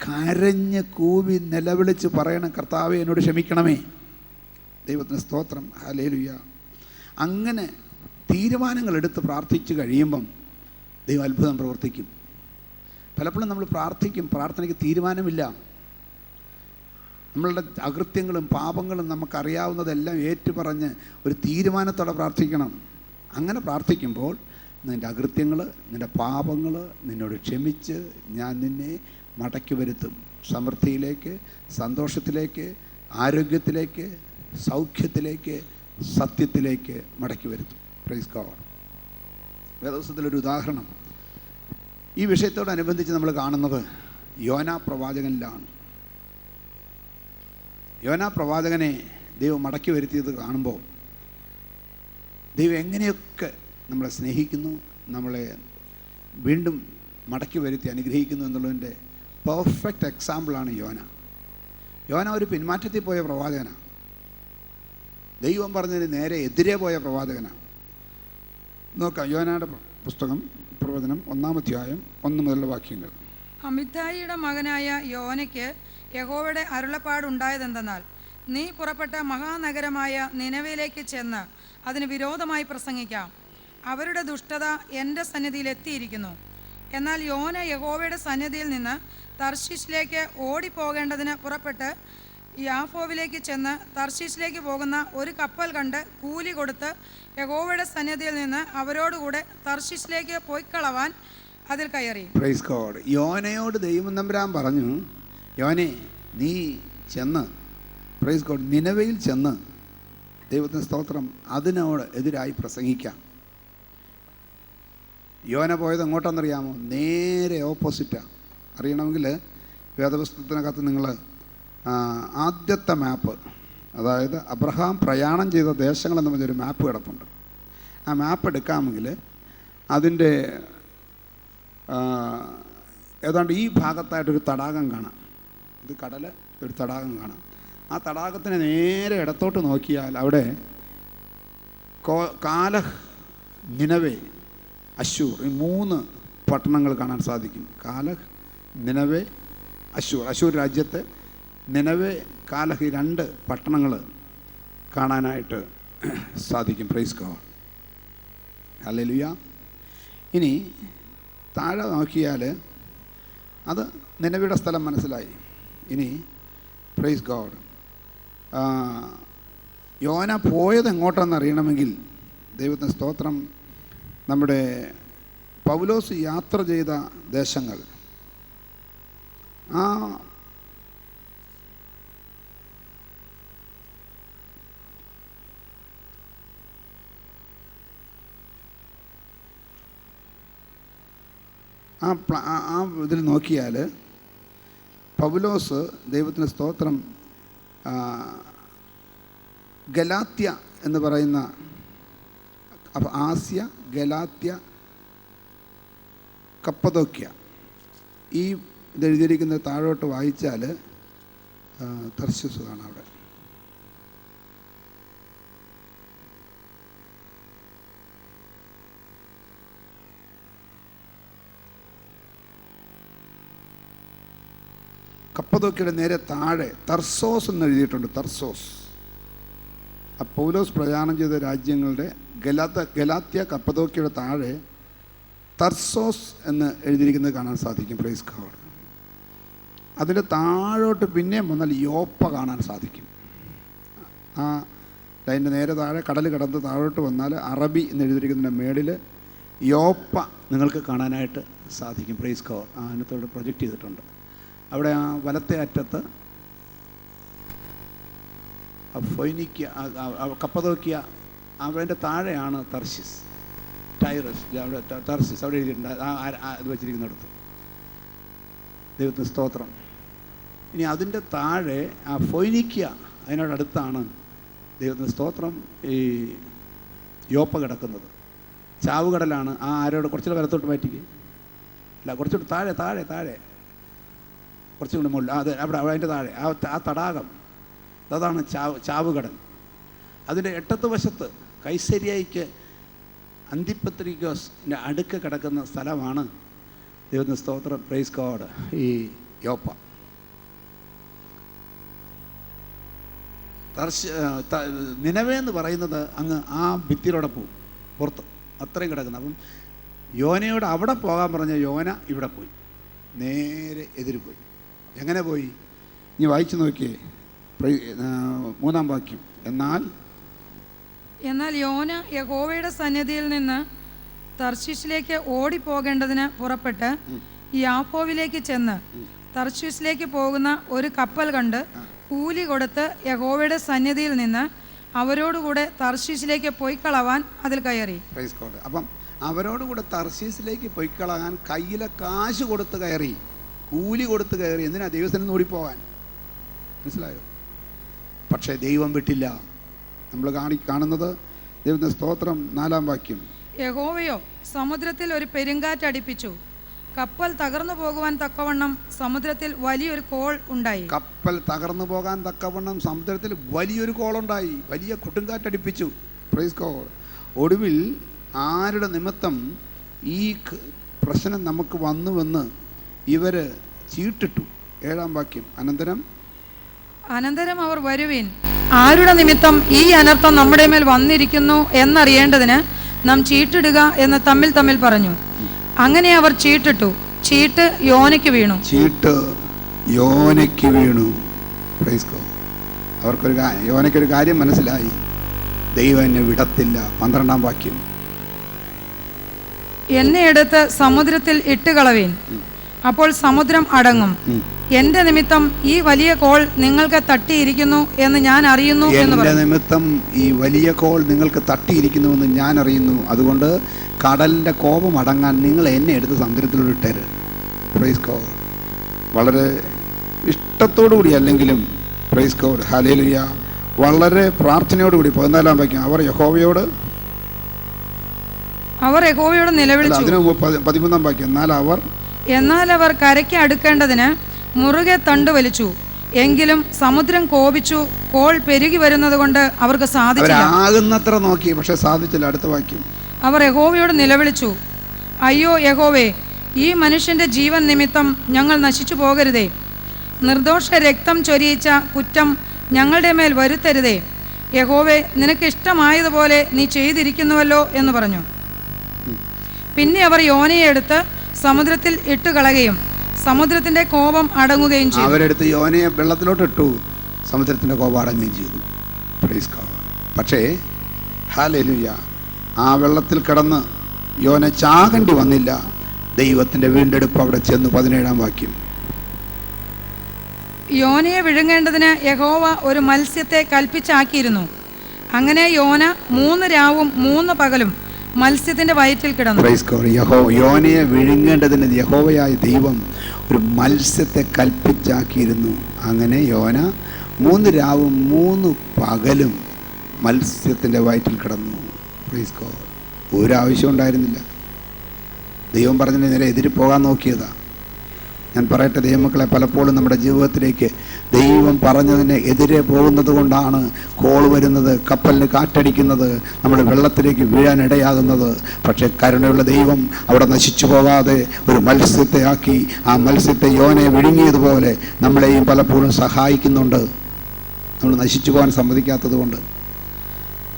S1: കരഞ്ഞ് കൂവി നിലവിളിച്ച് പറയണം, കർത്താവേ എന്നോട് ക്ഷമിക്കണമേ. ദൈവത്തിന് സ്തോത്രം. ഹല്ലേലൂയ. അങ്ങനെ തീരുമാനങ്ങൾ എടുത്ത് പ്രാർത്ഥിച്ച് കഴിയുമ്പം ദൈവം അത്ഭുതം പ്രവർത്തിക്കും. പലപ്പോഴും നമ്മൾ പ്രാർത്ഥിക്കും, പ്രാർത്ഥനയ്ക്ക് തീരുമാനമില്ല. നമ്മളുടെ അകൃത്യങ്ങളും പാപങ്ങളും നമുക്കറിയാവുന്നതെല്ലാം ഏറ്റുപറഞ്ഞ് ഒരു തീരുമാനത്തോടെ പ്രാർത്ഥിക്കണം. അങ്ങനെ പ്രാർത്ഥിക്കുമ്പോൾ നിൻ്റെ അകൃത്യങ്ങൾ, നിൻ്റെ പാപങ്ങൾ നിന്നോട് ക്ഷമിച്ച് ഞാൻ നിന്നെ മടക്കി വരുത്തും. സമൃദ്ധിയിലേക്ക്, സന്തോഷത്തിലേക്ക്, ആരോഗ്യത്തിലേക്ക്, സൗഖ്യത്തിലേക്ക്, സത്യത്തിലേക്ക് മടക്കി വരുത്തും. Praise God. വേദപുസ്തകത്തിലൊരു ഉദാഹരണം ഈ വിഷയത്തോടനുബന്ധിച്ച് നമ്മൾ കാണുന്നത് യോനാ പ്രവാചകനിലാണ്. യോനാ പ്രവാചകനെ ദൈവം മടക്കി വരുത്തിയത് കാണുമ്പോൾ ദൈവം എങ്ങനെയൊക്കെ നമ്മളെ സ്നേഹിക്കുന്നു, നമ്മളെ വീണ്ടും മടക്കി വരുത്തി അനുഗ്രഹിക്കുന്നു എന്നുള്ളതിൻ്റെ പെർഫെക്റ്റ് എക്സാമ്പിളാണ് യോന. യോന ഒരു പിന്മാറ്റത്തിൽ പോയ പ്രവാചകനാണ്. ദൈവം പറഞ്ഞതിന് നേരെ എതിരെ പോയ പ്രവാചകനാണ്. നോക്കാം, യോനയുടെ പുസ്തകം പ്രവചനം 1-ാം അധ്യായം 1 മുതലുള്ള വാക്യങ്ങൾ.
S2: അമിത്തായിയുടെ മകനായ യോനയ്ക്ക് യഹോവയുടെ അരുളപ്പാടുണ്ടായതെന്തെന്നാൽ, നീ പുറപ്പെട്ട മഹാനഗരമായ നിനവയിലേക്ക് ചെന്ന് അതിന് വിരോധമായി പ്രസംഗിക്കാം. അവരുടെ ദുഷ്ടത എൻ്റെ സന്നിധിയിൽ എത്തിയിരിക്കുന്നു. എന്നാൽ യോന യഹോവയുടെ സന്നിധിയിൽ നിന്ന് തർശീശിലേക്ക് ഓടിപ്പോകേണ്ടതിന് പുറപ്പെട്ട് യാഫോവിലേക്ക് ചെന്ന് തർശീശിലേക്ക് പോകുന്ന ഒരു കപ്പൽ കണ്ട് കൂലി കൊടുത്ത് യഹോവയുടെ സന്നിധിയിൽ നിന്ന് അവരോടുകൂടെ തർശീശിലേക്ക് പോയിക്കളവാൻ അതിൽ കയറി.
S1: Praise God. യോനയോട് ദൈവം തമ്പുരാൻ പറഞ്ഞു, യോനെ നീ ചെന്ന്, പ്രൈസ് ഗോഡ്, നിനവയിൽ ചെന്ന് ദൈവത്തിന് സ്തോത്രം അതിനോട് എതിരായി പ്രസംഗിക്കാം. യോന പോയത് എങ്ങോട്ടാണെന്നറിയാമോ? നേരെ ഓപ്പോസിറ്റാണ്. അറിയണമെങ്കിൽ വേദപുസ്തകത്തിനകത്ത് നിങ്ങൾ ആദ്യത്തെ മാപ്പ്, അതായത് അബ്രഹാം പ്രയാണം ചെയ്ത ദേശങ്ങളെന്ന് പറഞ്ഞൊരു മാപ്പ് കിടപ്പുണ്ട്. ആ മാപ്പ് എടുക്കാമെങ്കിൽ അതിൻ്റെ ഏതാണ്ട് ഈ ഭാഗത്തായിട്ടൊരു തടാകം കാണാം. ഇത് കടൽ, ഒരു തടാകം കാണാം. ആ തടാകത്തിന് നേരെ ഇടത്തോട്ട് നോക്കിയാൽ അവിടെ കാലഹ്, നിനവേ, അശ്ശൂർ, ഈ 3 പട്ടണങ്ങൾ കാണാൻ സാധിക്കും. കാലഹ്, നിനവേ, അശ്ശൂർ. അശ്ശൂർ രാജ്യത്തെ നിനവേ, കാലഹ്, ഈ 2 പട്ടണങ്ങൾ കാണാനായിട്ട് സാധിക്കും. Praise God, hallelujah. ഇനി താഴെ നോക്കിയാൽ അത് നിനവയുടെ സ്ഥലം മനസ്സിലായി. ഇനി പ്രൈസ് ഗോഡ്, യോന പോയത് എങ്ങോട്ടെന്ന് അറിയണമെങ്കിൽ ദൈവത്തിന് സ്തോത്രം, നമ്മുടെ പൗലോസ് യാത്ര ചെയ്ത ദേശങ്ങൾ, ആ ഇതിൽ നോക്കിയാൽ പൗലോസ് ദൈവത്തിന് സ്തോത്രം ഗലാത്യ എന്ന് പറയുന്ന, അപ്പോൾ ആസ്യ, ഗലാത്യ, കപ്പദോക്യ, ഈ ഇതെഴുതിയിരിക്കുന്ന താഴോട്ട് വായിച്ചാൽ തർശീസ് കാണാം. അവിടെ കപ്പദോക്യയുടെ നേരെ താഴെ തർസോസ് എന്ന് എഴുതിയിട്ടുണ്ട്. തർസോസ്, പൗലോസ് പ്രയാണം ചെയ്ത രാജ്യങ്ങളുടെ ഗലാത്യ, കപ്പദോക്യയുടെ താഴെ തർസോസ് എന്ന് എഴുതിയിരിക്കുന്നത് കാണാൻ സാധിക്കും. Praise God. അതിൻ്റെ താഴോട്ട് പിന്നെയും വന്നാൽ യോപ്പ കാണാൻ സാധിക്കും. അതിൻ്റെ നേരെ താഴെ കടൽ കടന്ന് താഴോട്ട് വന്നാൽ അറബി എന്ന് എഴുതിയിരിക്കുന്നതിൻ്റെ മേളിൽ യോപ്പ നിങ്ങൾക്ക് കാണാനായിട്ട് സാധിക്കും. Praise God. അതിനകത്തോട് പ്രൊജക്റ്റ് ചെയ്തിട്ടുണ്ട്. അവിടെ ആ വലത്തെ അറ്റത്ത് ഫൊയ്നിക്യ, കപ്പദോക്യ, അവൻ്റെ താഴെയാണ് തർശീസ്, ടൈറസ്, അവിടെ തർശീസ് അവിടെ എഴുതിയിട്ടുണ്ട്. ഇത് വെച്ചിരിക്കുന്നിടത്ത് ദൈവത്തിന് സ്തോത്രം. ഇനി അതിൻ്റെ താഴെ ആ ഫൊയ്നിക്യ, അതിനോടടുത്താണ് ദൈവത്തിന് സ്തോത്രം ഈ യോപ്പ കിടക്കുന്നത്. ചാവുകടലാണ്. ആരോട് കുറച്ചുകൂടെ വലത്തോട്ട് മാറ്റിക്കുക, അല്ല കുറച്ചുകൂടെ താഴെ താഴെ താഴെ കുറച്ചും കൂടി മുകളിൽ, അവിടെ അതിൻ്റെ താഴെ ആ തടാകം, അതാണ് ചാവുകടൽ. അതിൻ്റെ എട്ടത്ത് വശത്ത് കൈസരിയയ്ക്ക് അന്തിപ്പത്രിക്കോസിൻ്റെ അടുക്ക് കിടക്കുന്ന സ്ഥലമാണ് ദൈവത്തിന് സ്തോത്രം. Praise God. ഈ യോപ്പ നിനവേ എന്ന് പറയുന്നത് അങ്ങ് ആ ഭിത്തിയിലൂടെ പോവും, പുറത്ത് അത്രയും കിടക്കുന്നത്. അപ്പം യോനയോട് അവിടെ പോകാൻ പറഞ്ഞ യോന ഇവിടെ പോയി, നേരെ എതിര് പോയി. എങ്ങനെ പോയി? ഇനി വായിച്ചു നോക്കിയേ, 3-ാം വാക്യം.
S2: എന്നാൽ യോന യഹോവയുടെ സന്നിധിയിൽ നിന്ന് തർശീശിലേക്ക് ഓടിപ്പോകേണ്ടതിന് പുറപ്പെട്ട് യാഫോവിലേക്ക് ചെന്ന് തർശീശിലേക്ക് പോകുന്ന ഒരു കപ്പൽ കണ്ട് കൂലി കൊടുത്ത് യഹോവയുടെ സന്നിധിയിൽ നിന്ന് അവരോടുകൂടെ തർശീശിലേക്ക് പൊയ്ക്കളവാൻ അതിൽ കയറി.
S1: അപ്പം അവരോടുകൂടെ തർശീശിലേക്ക് പൊയ്ക്കളകാൻ കയ്യിലെ കാശ് കൊടുത്ത് കയറി, കൂലി കൊടുത്ത് കയറി. എന്തിനാ? ദൈവത്തിൽ നിന്ന് ഓടിപ്പോകാൻ. മനസ്സിലായോ? പക്ഷേ ദൈവം വിട്ടില്ല. നമ്മൾ കാണുന്നത് ദൈവത്തിന്റെ സ്തോത്രം 4-ാം വാക്യം.
S2: യഹോവയോ സമുദ്രത്തിൽ ഒരു പെരുങ്കാറ്റടിപ്പിച്ചു, കപ്പൽ തകർന്നു പോകുവാൻ തക്കവണ്ണം സമുദ്രത്തിൽ വലിയൊരു കോൾ ഉണ്ടായി.
S1: കപ്പൽ തകർന്നു പോകാൻ തക്കവണ്ണം സമുദ്രത്തിൽ വലിയൊരു കോളുണ്ടായി, വലിയ കൊടുങ്കാറ്റടിപ്പിച്ചു. Praise God. ഒടുവിൽ ആരുടെ നിമിത്തം ഈ പ്രശ്നം നമുക്ക് വന്നുവെന്ന് ഇവർ ചീട്ടിട്ടു. 7-ാം വാക്യം.
S2: അനന്തരം അവർ വരുവിൻ, ആരുടെ നിമിത്തം ഈ അനർത്ഥം നമ്മുടെ മേൽ വന്നിരിക്കുന്നു എന്നറിയേണ്ടതിന് നാം ചീട്ടിടുക എന്ന് തമ്മിൽ തമ്മിൽ പറഞ്ഞു. അങ്ങനെ അവർ ചീട്ടിട്ടു. ചീട്ട് യോനയ്ക്ക് വീണു.
S1: യോനയ്ക്കൊരു കാര്യം മനസ്സിലായി, ദൈവം എന്നെ വിടത്തില്ല. 12-ാം വാക്യം.
S2: എന്നെ എടുത്ത് സമുദ്രത്തിൽ ഇട്ടുകളവീൻ, അപ്പോൾ സമുദ്രം അടങ്ങും. എന്റെ നിമിത്തം ഈ വലിയ കോൾ നിങ്ങൾക്ക് തട്ടിയിരിക്കുന്നു എന്ന് ഞാൻ അറിയുന്നു എന്ന് പറഞ്ഞു.
S1: നിമിത്തം ഈ വലിയ കോൾ നിങ്ങൾക്ക് തട്ടിയിരിക്കുന്നു എന്ന് ഞാൻ അറിയുന്നു. അതുകൊണ്ട് കടലിന്റെ കോപം അടങ്ങാൻ നിങ്ങൾ എന്നെ എടുത്ത് സമുദ്രത്തിലൂടെ ഇട്ടേര്. Praise God. വളരെ ഇഷ്ടത്തോടു കൂടി അല്ലെങ്കിലും പ്രൈസ് ഗോഡ് ഹല്ലേലൂയ വളരെ പ്രാർത്ഥനയോടുകൂടി 14 വാക്യം അവർ യഹോവയോട്
S2: നിലവിളിച്ചു.
S1: അതിനു 13 വാക്യം
S2: എന്നാൽ അവർ കരയ്ക്ക് അടുക്കേണ്ടതിന് മുറുകെ തണ്ട് വലിച്ചു. എങ്കിലും സമുദ്രം കോപിച്ചു, കോൾ പെരുകി വരുന്നത് കൊണ്ട് അവർക്ക് സാധിച്ചില്ല.
S1: ആകുന്നത്ര നോക്കി, പക്ഷെ സാധിച്ചില്ല. അടുത്ത വാക്യം
S2: അവർ യഹോവയോട് നിലവിളിച്ചു, അയ്യോ യഹോവേ, ഈ മനുഷ്യന്റെ ജീവൻ നിമിത്തം ഞങ്ങൾ നശിച്ചു പോകരുതേ. നിർദോഷ രക്തം ചൊരിയിച്ച കുറ്റം ഞങ്ങളുടെ മേൽ വരുത്തരുതേ. യഹോവേ, നിനക്ക് ഇഷ്ടമായതുപോലെ നീ ചെയ്തിരിക്കുന്നുവല്ലോ എന്ന് പറഞ്ഞു. പിന്നെ അവർ യോനയെ എടുത്ത് സമുദ്രത്തിൽ ഇട്ടുകളയുകയും സമുദ്രത്തിന്റെ കോപം അടങ്ങുകയും ചെയ്തു.
S1: അവരെടുത്ത് യോനയെ വെള്ളത്തിലോട്ട് ഇട്ടു, സമുദ്രത്തിന്റെ കോപം അടങ്ങുകയും ചെയ്തു. Praise God. പക്ഷേ ഹല്ലേലൂയ, ആ വെള്ളത്തിൽ കിടന്ന് യോന ചാകേണ്ടി വന്നില്ല. ദൈവത്തിന്റെ വീണ്ടെടുപ്പ് അവിടെ ചെന്നു. 17 വാക്യം
S2: യോനയെ വിഴുങ്ങേണ്ടതിന് യഹോവ ഒരു മത്സ്യത്തെ കൽപ്പിച്ചാക്കിയിരുന്നു. അങ്ങനെ യോന 3 രാവും 3 പകലും മത്സ്യത്തിന്റെ വയറ്റിൽ കിടന്നു.
S1: യോനയെ വിഴുങ്ങേണ്ടതിന് യഹോവയായ ദൈവം ഒരു മത്സ്യത്തെ കൽപ്പിച്ചാക്കിയിരുന്നു. അങ്ങനെ യോന 3 രാവും 3 പകലും മത്സ്യത്തിന്റെ വയറ്റിൽ കിടന്നു. Praise God. ഒരാവശ്യം ഉണ്ടായിരുന്നില്ല. ദൈവം പറഞ്ഞതിന് നേരെ എതിര് പോകാൻ നോക്കിയതാ. ഞാൻ പറയട്ടെ ദൈവമക്കളെ, പലപ്പോഴും നമ്മുടെ ജീവിതത്തിലേക്ക് ദൈവം പറഞ്ഞതിന് എതിരെ പോകുന്നത് കൊണ്ടാണ് കോൾ വരുന്നത്, കപ്പലിന് കാറ്റടിക്കുന്നത്, നമ്മൾ വെള്ളത്തിലേക്ക് വീഴാനിടയാകുന്നത്. പക്ഷേ കരുണയുള്ള ദൈവം അവിടെ നശിച്ചു പോകാതെ ഒരു മത്സ്യത്തെ ആക്കി, ആ മത്സ്യത്തെ യോനയെ വിഴുങ്ങിയതുപോലെ നമ്മളെയും പലപ്പോഴും സഹായിക്കുന്നുണ്ട്. നമ്മൾ നശിച്ചു പോകാൻ സമ്മതിക്കാത്തത് കൊണ്ട്.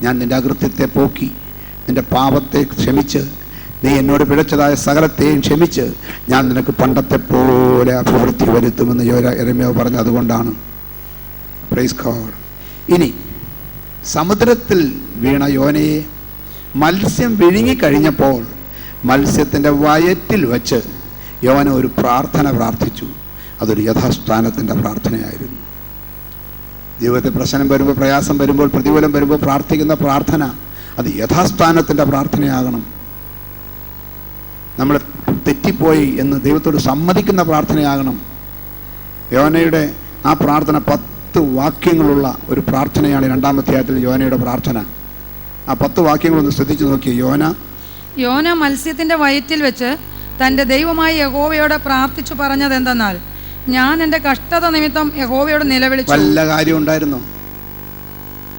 S1: ഞാൻ നിൻ്റെ അകൃത്യത്തെ പോക്കി, നിൻ്റെ പാപത്തെ ക്ഷമിച്ച്, നീ എന്നോട് പിഴച്ചതായ സകലത്തെയും ക്ഷമിച്ച് ഞാൻ നിനക്ക് പണ്ടത്തെ പോലെ അഭിവൃദ്ധി വരുത്തുമെന്ന് യെരമ്യാവ് പറഞ്ഞു. അതുകൊണ്ടാണ്. Praise God. ഇനി സമുദ്രത്തിൽ വീണ യോനയെ മത്സ്യം വിഴുങ്ങിക്കഴിഞ്ഞപ്പോൾ മത്സ്യത്തിൻ്റെ വയറ്റിൽ വച്ച് യോന ഒരു പ്രാർത്ഥന പ്രാർത്ഥിച്ചു. അതൊരു യഥാസ്ഥാനത്തിൻ്റെ പ്രാർത്ഥനയായിരുന്നു. ജീവിതത്തിൽ പ്രശ്നം വരുമ്പോൾ, പ്രയാസം വരുമ്പോൾ, പ്രതികൂലം വരുമ്പോൾ പ്രാർത്ഥിക്കുന്ന പ്രാർത്ഥന അത് യഥാസ്ഥാനത്തിൻ്റെ പ്രാർത്ഥനയാകണം. നമ്മൾ തെറ്റിപ്പോയി എന്ന് ദൈവത്തോട് സമ്മതിക്കുന്ന പ്രാർത്ഥനയാകണം. യോനയുടെ ആ പ്രാർത്ഥന 10 വാക്യങ്ങളുള്ള ഒരു പ്രാർത്ഥനയാണ്. 2-ാം അധ്യായത്തിൽ യോനയുടെ പ്രാർത്ഥന. ആ 10 വാക്യങ്ങളൊന്ന് ശ്രദ്ധിച്ചു നോക്കി. യോന
S2: മത്സ്യത്തിന്റെ വയറ്റിൽ വെച്ച് തൻ്റെ ദൈവമായ യഹോവയോട് പ്രാർത്ഥിച്ചു പറഞ്ഞത് എന്തെന്നാൽ, ഞാൻ എൻ്റെ കഷ്ടത നിമിത്തം യഹോവയോട് നിലവിളിച്ചു. വല്ല കാര്യം ഉണ്ടായിരുന്നോ?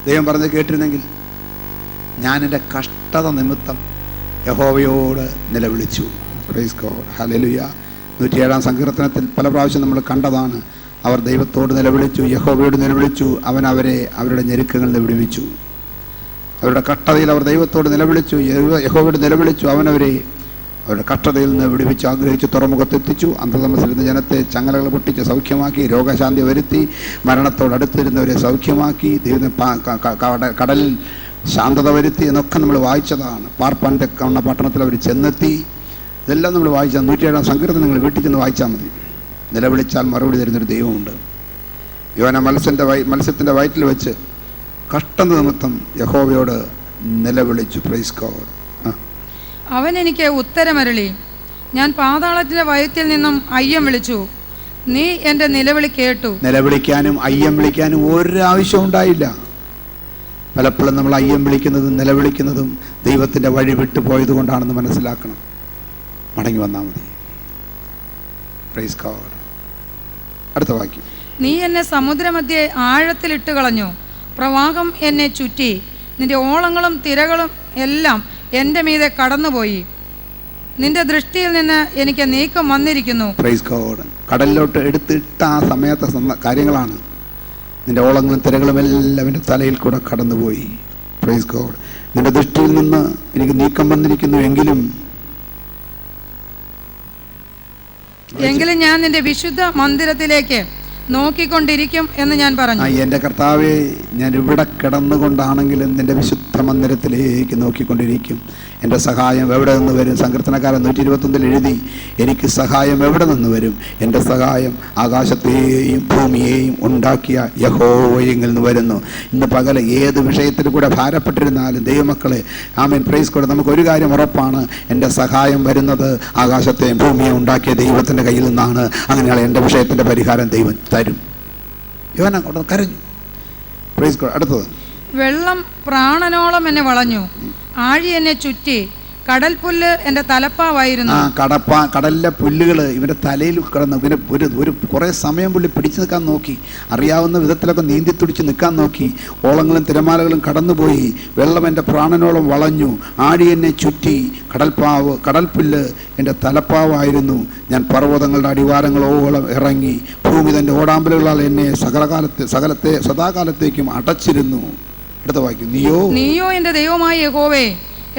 S2: ദൈവം പറഞ്ഞത് കേട്ടിരുന്നെങ്കിൽ. ഞാൻ എൻ്റെ കഷ്ടത നിമിത്തം യഹോവയോട് നിലവിളിച്ചു. Praise God. ഹല്ലേലൂയ. 107-ാം സങ്കീർത്തനത്തിൽ പല പ്രാവശ്യം നമ്മൾ കണ്ടതാണ്. അവർ ദൈവത്തോട് നിലവിളിച്ചു, യഹോവയോട് നിലവിളിച്ചു. അവൻ അവരെ അവരുടെ ഞെരുക്കങ്ങളിൽ നിന്ന് വിടുവിച്ചു. അവരുടെ കഷ്ടതയിൽ അവർ ദൈവത്തോട് നിലവിളിച്ചു, യഹോവയോട് നിലവിളിച്ചു. അവനവരെ അവരുടെ കഷ്ടതയിൽ നിന്ന് വിടുവിച്ച് ആഗ്രഹിച്ചു തുറമുഖത്തെത്തിച്ചു. അന്ധതമസിലിരുന്ന ജനത്തെ ചങ്ങലകൾ പൊട്ടിച്ച് സൗഖ്യമാക്കി, രോഗശാന്തി വരുത്തി, മരണത്തോടടുത്തിരുന്നവരെ സൗഖ്യമാക്കി, കടലിൽ ശാന്തത വരുത്തി എന്നൊക്കെ നമ്മൾ വായിച്ചതാണ്. പാർപ്പാൻ്റെ കണ്ണ പട്ടണത്തിൽ അവർ ചെന്നെത്തി. ഇതെല്ലാം നമ്മൾ വായിച്ചാൽ 107-ാം സങ്കീർത്തനം നിങ്ങൾ വീട്ടിൽ ചെന്ന് വായിച്ചാൽ മതി. നിലവിളിച്ചാൽ മറുപടി തരുന്നൊരു ദൈവമുണ്ട്. യോന മത്സ്യത്തിൻ്റെ വയറ്റിൽ വെച്ച് കഷ്ടത നിമിത്തം യഹോവയോട് നിലവിളിച്ചു. Praise God. അവൻ എനിക്ക് ഉത്തരമരുളി. ഞാൻ പാതാളത്തിൻ്റെ വയറ്റിൽ നിന്നും അയ്യം വിളിച്ചു. നീ എൻ്റെ നിലവിളി കേട്ടു.
S1: നിലവിളിക്കാനും അയ്യം വിളിക്കാനും ഒരാവശ്യം ഉണ്ടായില്ല. പലപ്പോഴും നമ്മൾ അയ്യം വിളിക്കുന്നതും നിലവിളിക്കുന്നതും ദൈവത്തിൻ്റെ വഴി വിട്ടുപോയത് കൊണ്ടാണെന്ന് മനസ്സിലാക്കണം. മടങ്ങി വന്നാൽ മതി. Praise God. അടുത്ത വാക്യം.
S2: നീ എന്നെ സമുദ്രമധ്യേ ആഴത്തിലിട്ട് കളഞ്ഞു. പ്രവാഹം എന്നെ ചുറ്റി. നിന്റെ ഓളങ്ങളും തിരകളും എല്ലാം എൻ്റെ മീതെ കടന്നുപോയി. നിന്റെ ദൃഷ്ടിയിൽ നിന്ന് എനിക്ക് നീക്കം വന്നിരിക്കുന്നു.
S1: Praise God. കടലിലോട്ട് എടുത്തിട്ട ആ സമയത്തെ കാര്യങ്ങളാണ്. നിന്റെ ഓളങ്ങളും തിരകളും എല്ലാം എൻ്റെ തലയിൽ കൂടെ കടന്നുപോയി. Praise God. നിന്റെ ദൃഷ്ടിയിൽ നിന്ന് എനിക്ക് നീക്കം വന്നിരിക്കുന്നു.
S2: എങ്കിലും ഞാൻ നിന്റെ വിശുദ്ധ മന്ദിരത്തിലേക്ക് നോക്കിക്കൊണ്ടിരിക്കും എന്ന് ഞാൻ പറഞ്ഞു.
S1: എൻ്റെ കർത്താവേ, ഞാൻ ഇവിടെ കിടന്നുകൊണ്ടാണെങ്കിലും നിന്റെ വിശുദ്ധ മന്ദിരത്തിലേക്ക് നോക്കിക്കൊണ്ടിരിക്കും. എൻ്റെ സഹായം എവിടെ നിന്ന് വരും? സങ്കീർത്തനക്കാരൻ 121 എഴുതി, എനിക്ക് സഹായം എവിടെ നിന്ന് വരും? എൻ്റെ സഹായം ആകാശത്തെയും ഭൂമിയെയും ഉണ്ടാക്കിയ യഹോവയിൽ നിന്ന് വരുന്നു. ഇന്ന് പകൽ ഏത് വിഷയത്തിൽ കൂടെ ഭാരപ്പെട്ടിരുന്നാലും ദൈവമക്കളെ, ആമേൻ, പ്രൈസ് ഗോഡ്, നമുക്കൊരു കാര്യം ഉറപ്പാണ്. എൻ്റെ സഹായം വരുന്നത് ആകാശത്തെയും ഭൂമിയെയും ഉണ്ടാക്കിയ ദൈവത്തിൻ്റെ കയ്യിൽ നിന്നാണ്. അങ്ങനെയാണ് എൻ്റെ വിഷയത്തിൻ്റെ പരിഹാരം ദൈവം തരും. യോഹന്നാൻ അവിടെ കരഞ്ഞു. Praise God. അടുത്തത്,
S2: വെള്ളം പ്രാണനോളം എന്നെ വളഞ്ഞു, ആഴി എന്നെ ചുറ്റി, കടൽ പുല്ല് എൻ്റെ തലപ്പാവായിരുന്നു.
S1: കടലിലെ പുല്ലുകൾ ഇവൻ്റെ തലയിൽ കിടന്നു. ഇവന് ഒരു കുറേ സമയം പുള്ളി പിടിച്ചു നിൽക്കാൻ നോക്കി, അറിയാവുന്ന വിധത്തിലൊക്കെ നീന്തി തുടിച്ച് നിൽക്കാൻ നോക്കി. ഓളങ്ങളും തിരമാലകളും കടന്നുപോയി. വെള്ളം എൻ്റെ പ്രാണനോളം വളഞ്ഞു, ആഴി എന്നെ ചുറ്റി, കടൽ പുല്ല് എൻ്റെ തലപ്പാവായിരുന്നു. ഞാൻ പർവ്വതങ്ങളുടെ അടിവാരങ്ങളോളം ഇറങ്ങി, ഭൂമി തൻ്റെ ഓടാമ്പലുകളാൽ എന്നെ സദാകാലത്തേക്കും അടച്ചിരുന്നു. അടുത്ത വാക്യം, നീയോ എൻ്റെ
S2: ദൈവമായ യഹോവേ,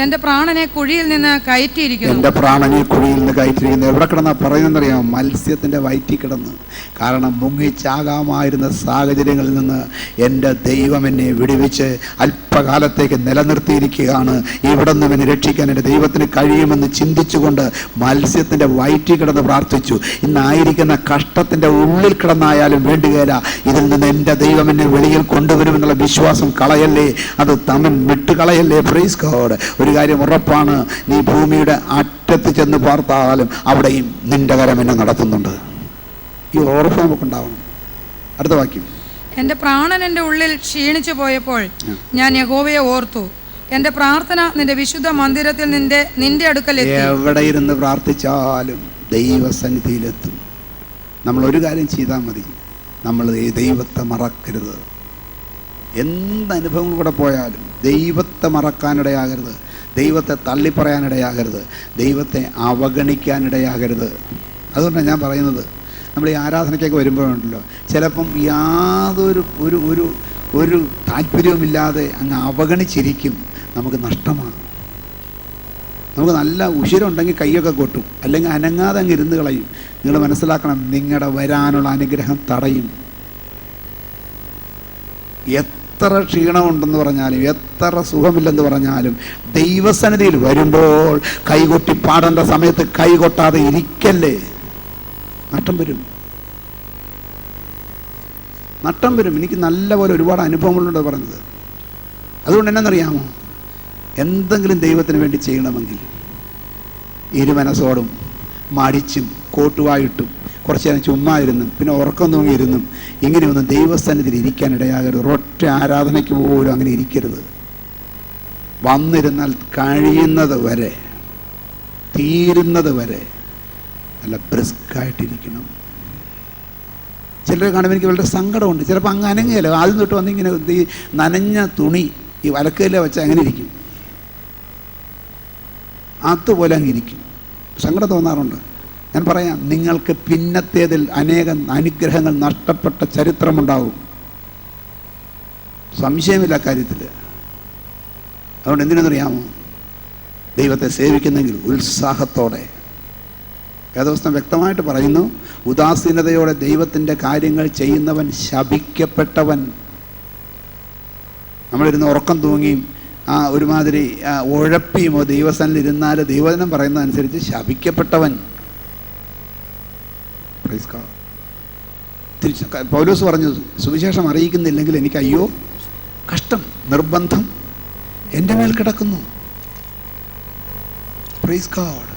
S2: എന്റെ പ്രാണനെ കുഴിയിൽ നിന്ന് കയറ്റിയിരിക്കുന്നു.
S1: എൻ്റെ പ്രാണനെ കുഴിയിൽ നിന്ന് കയറ്റിയിരിക്കുന്നു. എവിടെ കിടന്നാ പറയുന്നറിയാമോ? മത്സ്യത്തിൻ്റെ വയറ്റിൽ കിടന്ന്. കാരണം മുങ്ങിച്ചാകാമായിരുന്ന സാഹചര്യങ്ങളിൽ നിന്ന് എൻ്റെ ദൈവം എന്നെ വിടുവിച്ച് അല്പകാലത്തേക്ക് നിലനിർത്തിയിരിക്കുകയാണ്. ഇവിടെ നിന്ന് എന്നെ രക്ഷിക്കാൻ എൻ്റെ ദൈവത്തിന് കഴിയുമെന്ന് ചിന്തിച്ചുകൊണ്ട് മത്സ്യത്തിൻ്റെ വയറ്റിൽ കിടന്ന് പ്രാർത്ഥിച്ചു. ഇന്നായിരിക്കുന്ന കഷ്ടത്തിൻ്റെ ഉള്ളിൽ കിടന്നായാലും വേണ്ടുകയില്ല, ഇതിൽ നിന്ന് എൻ്റെ ദൈവം എന്നെ വെളിയിൽ കൊണ്ടുവരുമെന്നുള്ള വിശ്വാസം കളയല്ലേ, അത് തമൻ വിട്ടുകളയല്ലേ. Praise God. ഒരു കാര്യം ഉറപ്പാണ്, നീ ഭൂമിയുടെ അറ്റത്ത് ചെന്ന് പാർത്താലും അവിടെയും നിന്റെ കരം എന്നെ നടത്തുന്നുണ്ട്. ഈ ഉറപ്പ് നമുക്കുണ്ടാവണം. അടുത്ത വാക്യം,
S2: എൻ്റെ പ്രാണൻ എൻ്റെ ഉള്ളിൽ ക്ഷീണിച്ചു പോയപ്പോൾ ഞാൻ യഹോവയെ ഓർത്തു. എൻ്റെ പ്രാർത്ഥന നിന്റെ വിശുദ്ധ മന്ദിരത്തിൽ നിന്റെ അടുക്കലെത്തി.
S1: എവിടെ ഇരുന്ന് പ്രാർത്ഥിച്ചാലും ദൈവസന്നിധിയിലെത്തും. നമ്മൾ ഒരു കാര്യം ചെയ്താൽ മതി, നമ്മൾ ദൈവത്തെ മറക്കരുത്. എന്ത് അനുഭവങ്ങൾ കൂടെ പോയാലും ദൈവത്തെ മറക്കാനിടയാകരുത്, ദൈവത്തെ തള്ളിപ്പറയാനിടയാകരുത്, ദൈവത്തെ അവഗണിക്കാനിടയാകരുത്. അതുകൊണ്ടാണ് ഞാൻ പറയുന്നത്, നമ്മൾ ഈ ആരാധനയ്ക്കൊക്കെ വരുമ്പോഴുണ്ടല്ലോ, ചിലപ്പം യാതൊരു ഒരു താല്പര്യവുമില്ലാതെ അങ്ങ് അവഗണിച്ചിരിക്കും. നമുക്ക് നഷ്ടമാണ്. നമുക്ക് നല്ല ഉശിരുണ്ടെങ്കിൽ കൈയൊക്കെ കൊട്ടും, അല്ലെങ്കിൽ അനങ്ങാതെ അങ്ങ് ഇരുന്ന് കളയും. നിങ്ങൾ മനസ്സിലാക്കണം, നിങ്ങളുടെ വരാനുള്ള അനുഗ്രഹം തടയും. എത്ര ക്ഷീണമുണ്ടെന്ന് പറഞ്ഞാലും എത്ര സുഖമില്ലെന്ന് പറഞ്ഞാലും ദൈവസന്നിധിയിൽ വരുമ്പോൾ കൈകൊട്ടി പാടേണ്ട സമയത്ത് കൈകൊട്ടാതെ ഇരിക്കല്ലേ. നഷ്ടം വരും. എനിക്ക് നല്ലപോലെ ഒരുപാട് അനുഭവങ്ങളുണ്ട് പറഞ്ഞത്. അതുകൊണ്ട് എന്നറിയാമോ, എന്തെങ്കിലും ദൈവത്തിന് വേണ്ടി ചെയ്യണമെങ്കിൽ ഇരുമനസ്സോടും മടിച്ചും കോട്ടുവായിട്ടും കുറച്ച് നേരം ചുമ്മാ ഇരുന്നും പിന്നെ ഉറക്കം തൂങ്ങിയിരുന്നും ഇങ്ങനെയൊന്നും ദൈവസ്ഥാനത്തിൽ ഇരിക്കാൻ ഇടയാകരുത്. ഒരൊറ്റ ആരാധനയ്ക്ക് പോലും അങ്ങനെ ഇരിക്കരുത്. വന്നിരുന്നാൽ കഴിയുന്നത് വരെ, തീരുന്നത് വരെ നല്ല ബ്രിസ്കായിട്ടിരിക്കണം. ചിലർ കാണുമ്പോൾ എനിക്ക് വളരെ സങ്കടമുണ്ട്. ചിലപ്പോൾ അങ്ങ് അനങ്ങുകയല്ലോ, ആദ്യം തൊട്ട് വന്നിങ്ങനെ ഈ നനഞ്ഞ തുണി ഈ വലക്കയില വെച്ചാൽ അങ്ങനെ ഇരിക്കും, അതുപോലെ അങ്ങ് ഇരിക്കും. സങ്കടം തോന്നാറുണ്ട്. ഞാൻ പറയാം, നിങ്ങൾക്ക് പിന്നത്തേതിൽ അനേകം അനുഗ്രഹങ്ങൾ നഷ്ടപ്പെട്ട ചരിത്രമുണ്ടാവും, സംശയമില്ല കാര്യത്തിൽ. അതുകൊണ്ട് എന്തിനെന്നറിയാമോ, ദൈവത്തെ സേവിക്കുന്നെങ്കിൽ ഉത്സാഹത്തോടെ. വേദപുസ്തകം വ്യക്തമായിട്ട് പറയുന്നു, ഉദാസീനതയോടെ ദൈവത്തിൻ്റെ കാര്യങ്ങൾ ചെയ്യുന്നവൻ ശപിക്കപ്പെട്ടവൻ. നമ്മളിരുന്ന് ഉറക്കം തൂങ്ങിയും ഒരുമാതിരി ഉഴപ്പിയുമോ ദൈവസ്ഥാനിൽ ഇരുന്നാൽ ദൈവവചനം പറയുന്നതനുസരിച്ച് ശപിക്കപ്പെട്ടവൻ. പൗലോസ് പറഞ്ഞു, സുവിശേഷം അറിയിക്കുന്നില്ലെങ്കിൽ എനിക്ക് അയ്യോ കഷ്ടം, നിർബന്ധം എൻ്റെ മേൽ കിടക്കുന്നു. Praise God.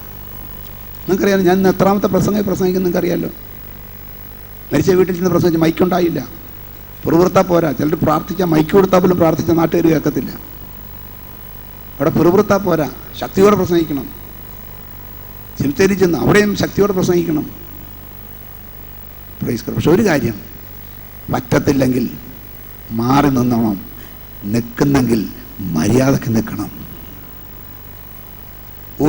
S1: നിങ്ങൾക്കറിയാമല്ലോ, ഞാൻ എത്രാമത്തെ പ്രസംഗിക്കുന്നു നിങ്ങൾക്കറിയാമല്ലോ. മരിച്ച വീട്ടിൽ ചെന്ന് പ്രസംഗിച്ച് മൈക്കുണ്ടായില്ല, പിറുപിറുത്താൽ പോരാ. ചിലർ പ്രാർത്ഥിച്ചാൽ മൈക്ക് കൊടുത്താൽ പോലും പ്രാർത്ഥിച്ച നാട്ടുകാർ കേൾക്കത്തില്ല. അവിടെ പിറുപിറുത്താൽ പോരാ, ശക്തിയോടെ പ്രസംഗിക്കണം. സെമിത്തേരിയിൽ ചെന്ന് അവിടെയും ശക്തിയോടെ പ്രസംഗിക്കണം. പക്ഷെ ഒരു കാര്യം, പറ്റത്തില്ലെങ്കിൽ മാറി നിന്നോണം, നിൽക്കുന്നെങ്കിൽ മര്യാദക്ക് നിൽക്കണം.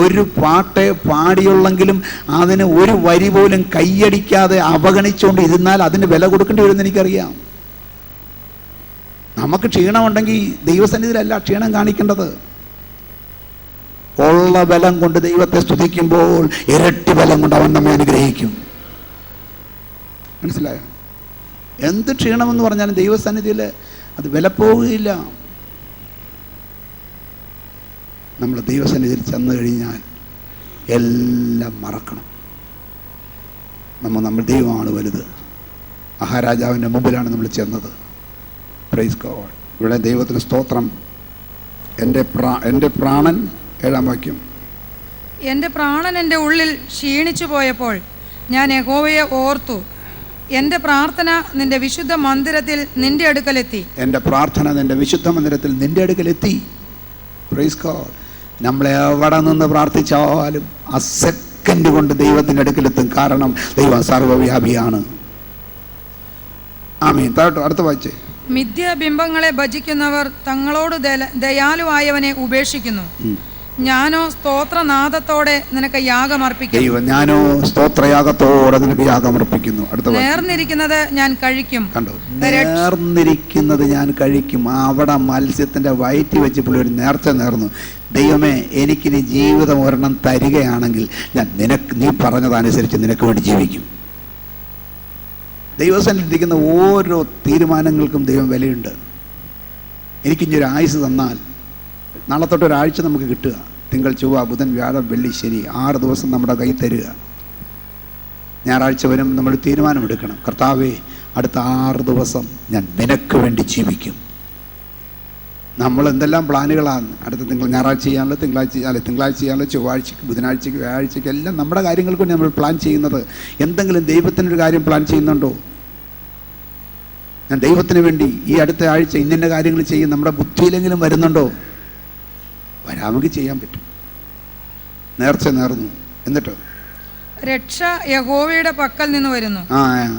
S1: ഒരു പാട്ടേ പാടിയുള്ളെങ്കിലും അതിന് ഒരു വരി പോലും കൈയടിക്കാതെ അവഗണിച്ചുകൊണ്ട് ഇരുന്നാൽ അതിന് വില കൊടുക്കേണ്ടി വരുമെന്ന് എനിക്കറിയാം. നമുക്ക് ക്ഷീണമുണ്ടെങ്കിൽ ദൈവസന്നിധിയിലല്ല ക്ഷീണം കാണിക്കേണ്ടത്. ഉള്ള ബലം കൊണ്ട് ദൈവത്തെ സ്തുതിക്കുമ്പോൾ ഇരട്ടി ബലം കൊണ്ട് അവൻ നമ്മെ അനുഗ്രഹിക്കും. മനസ്സിലായോ? എന്ത് ക്ഷീണമെന്ന് പറഞ്ഞാലും ദൈവസന്നിധിയിൽ അത് വില പോവുകയില്ല. നമ്മൾ ദൈവസന്നിധിയിൽ ചെന്ന് കഴിഞ്ഞാൽ എല്ലാം മറക്കണം. നമ്മൾ ദൈവമാണ് വലുത്. മഹാരാജാവിൻ്റെ മുമ്പിലാണ് നമ്മൾ ചെന്നത്. Praise God. ഇവിടെ ദൈവത്തിന് സ്തോത്രം. എൻ്റെ പ്രാണൻ, 7-ാം വാക്യം,
S2: എൻ്റെ പ്രാണൻ എൻ്റെ ഉള്ളിൽ ക്ഷീണിച്ചു പോയപ്പോൾ ഞാൻ യഹോവയെ ഓർത്തു. എൻ്റെ പ്രാർത്ഥന നിന്റെ വിശുദ്ധ മന്ദിരത്തിൽ നിന്റെ അടുക്കലെത്തി.
S1: എൻ്റെ പ്രാർത്ഥന നിന്റെ വിശുദ്ധ മന്ദിരത്തിൽ നിന്റെ അടുക്കലെത്തി. Praise God. നമ്മളെ എവിടെ നിന്ന് പ്രാർത്ഥിച്ചാലും ആ സെക്കൻഡ് കൊണ്ട് ദൈവത്തിൻ്റെ അടുക്കലെത്തും. കാരണം ദൈവം സർവ്വവ്യാപിയാണ്. ആമീൻ. അടുത്ത വായിച്ചേ.
S2: മിഥ്യാബിംബങ്ങളെ ഭജിക്കുന്നവർ തങ്ങളോട് ദയാലുവായവനെ ഉപേക്ഷിക്കുന്നു. ഞാനോ സ്തോത്രനാദത്തോടെ നിനക്ക് യാഗമർപ്പിക്കും.
S1: ഞാനോ സ്തോത്രയാഗത്തോടെ നിനക്ക് യാഗമർപ്പിക്കുന്നു.
S2: നേർന്നിരിക്കുന്നത് ഞാൻ കഴിക്കും.
S1: കണ്ടോ, നേർന്നിരിക്കുന്നത് ഞാൻ കഴിക്കും. അവിടെ മത്സ്യത്തിന്റെ വയറ്റി വെച്ച് പുള്ളി ഒരു നേർച്ച നേർന്നു. ദൈവമേ, എനിക്കിനി ജീവിതം ഒരെണ്ണം തരികയാണെങ്കിൽ ഞാൻ നീ പറഞ്ഞതനുസരിച്ച് നിനക്ക് വേണ്ടി ജീവിക്കും. ദൈവസന്നിധിയിലിരിക്കുന്ന ഓരോ തീരുമാനങ്ങൾക്കും ദൈവം വിലയുണ്ട്. എനിക്കിഞ്ഞൊരു ആയുസ് തന്നാൽ നാളെ തൊട്ട് ഒരാഴ്ച നമുക്ക് കിട്ടുക. തിങ്കൾ, ചൊവ്വ, ബുധൻ, വ്യാഴം, വെള്ളി, ശനി 6 ദിവസം നമ്മുടെ കയ്യിൽ തരിക. ഞായറാഴ്ച വരും നമ്മൾ തീരുമാനമെടുക്കണം. കർത്താവേ, അടുത്ത 6 ദിവസം ഞാൻ നിനക്ക് വേണ്ടി ജീവിക്കും. നമ്മൾ എന്തെല്ലാം പ്ലാനുകളാണ് അടുത്ത ഞായറാഴ്ച ചെയ്യാനുള്ള, തിങ്കളാഴ്ച ചെയ്യാനുള്ള, ചൊവ്വാഴ്ചയ്ക്ക്, ബുധനാഴ്ചയ്ക്ക്, വ്യാഴാഴ്ചയ്ക്ക് എല്ലാം നമ്മുടെ കാര്യങ്ങൾക്ക് വേണ്ടി നമ്മൾ പ്ലാൻ ചെയ്യുന്നത്. എന്തെങ്കിലും ദൈവത്തിനൊരു കാര്യം പ്ലാൻ ചെയ്യുന്നുണ്ടോ? ഞാൻ ദൈവത്തിന് വേണ്ടി ഈ അടുത്ത ആഴ്ച ഇന്ന കാര്യങ്ങൾ ചെയ്യും നമ്മുടെ ബുദ്ധിയിലെങ്കിലും വരുന്നുണ്ടോ? വരാമെങ്കിൽ ചെയ്യാൻ പറ്റും. നേർച്ച നേർന്നു. എന്നിട്ട്
S2: രക്ഷ യഹോവയുടെ പക്കൽ നിന്ന് വരുന്നു.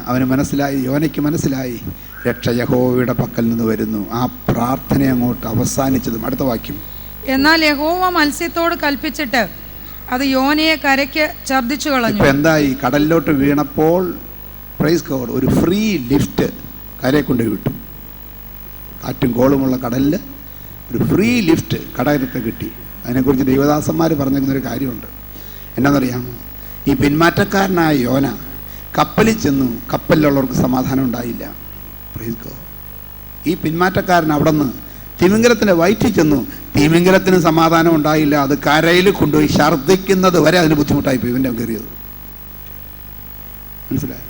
S1: അവന് മനസ്സിലായി, യോനയ്ക്ക് മനസ്സിലായി, രക്ഷ യഹോവയുടെ പക്കൽ നിന്ന് വരുന്നു. ആ പ്രാർത്ഥന അങ്ങോട്ട് അവസാനിച്ചതും. അടുത്ത വാക്യം.
S2: എന്നാൽ യഹോവ മത്സ്യത്തോട് കൽപ്പിച്ചിട്ട് അത് യോനയെ കരയ്ക്ക് ഛർദ്ദിച്ചു കളഞ്ഞു.
S1: ഇപ്പൊ എന്തായി? കടലിലോട്ട് വീണപ്പോൾ പ്രൈസ് ഗോഡ്, ഒരു ഫ്രീ ലിഫ്റ്റ് കരയെ കൊണ്ട് വിട്ടു. കാറ്റും കോളുമുള്ള കടലിൽ ഒരു ഫ്രീ ലിഫ്റ്റ് കടലിലൊക്കെ കിട്ടി. അതിനെക്കുറിച്ച് ദൈവദാസന്മാർ പറഞ്ഞിരുന്നൊരു കാര്യമുണ്ട്. എന്നാണെന്നറിയാമോ? ഈ പിന്മാറ്റക്കാരനായ യോന കപ്പലിൽ ചെന്നു. കപ്പലിലുള്ളവർക്ക് സമാധാനം ഉണ്ടായില്ല. Praise God. ഈ പിന്മാറ്റക്കാരൻ അവിടെ നിന്ന് തിമിംഗലത്തിൻ്റെ വയറ്റിൽ ചെന്നു. തിമിംഗലത്തിന് സമാധാനം ഉണ്ടായില്ല. അത് കരയിൽ കൊണ്ടുപോയി ഛർദ്ദിക്കുന്നത് വരെ അതിന് ബുദ്ധിമുട്ടായിപ്പോയി ഇവൻ്റെ കയറിയത്. മനസ്സിലായോ?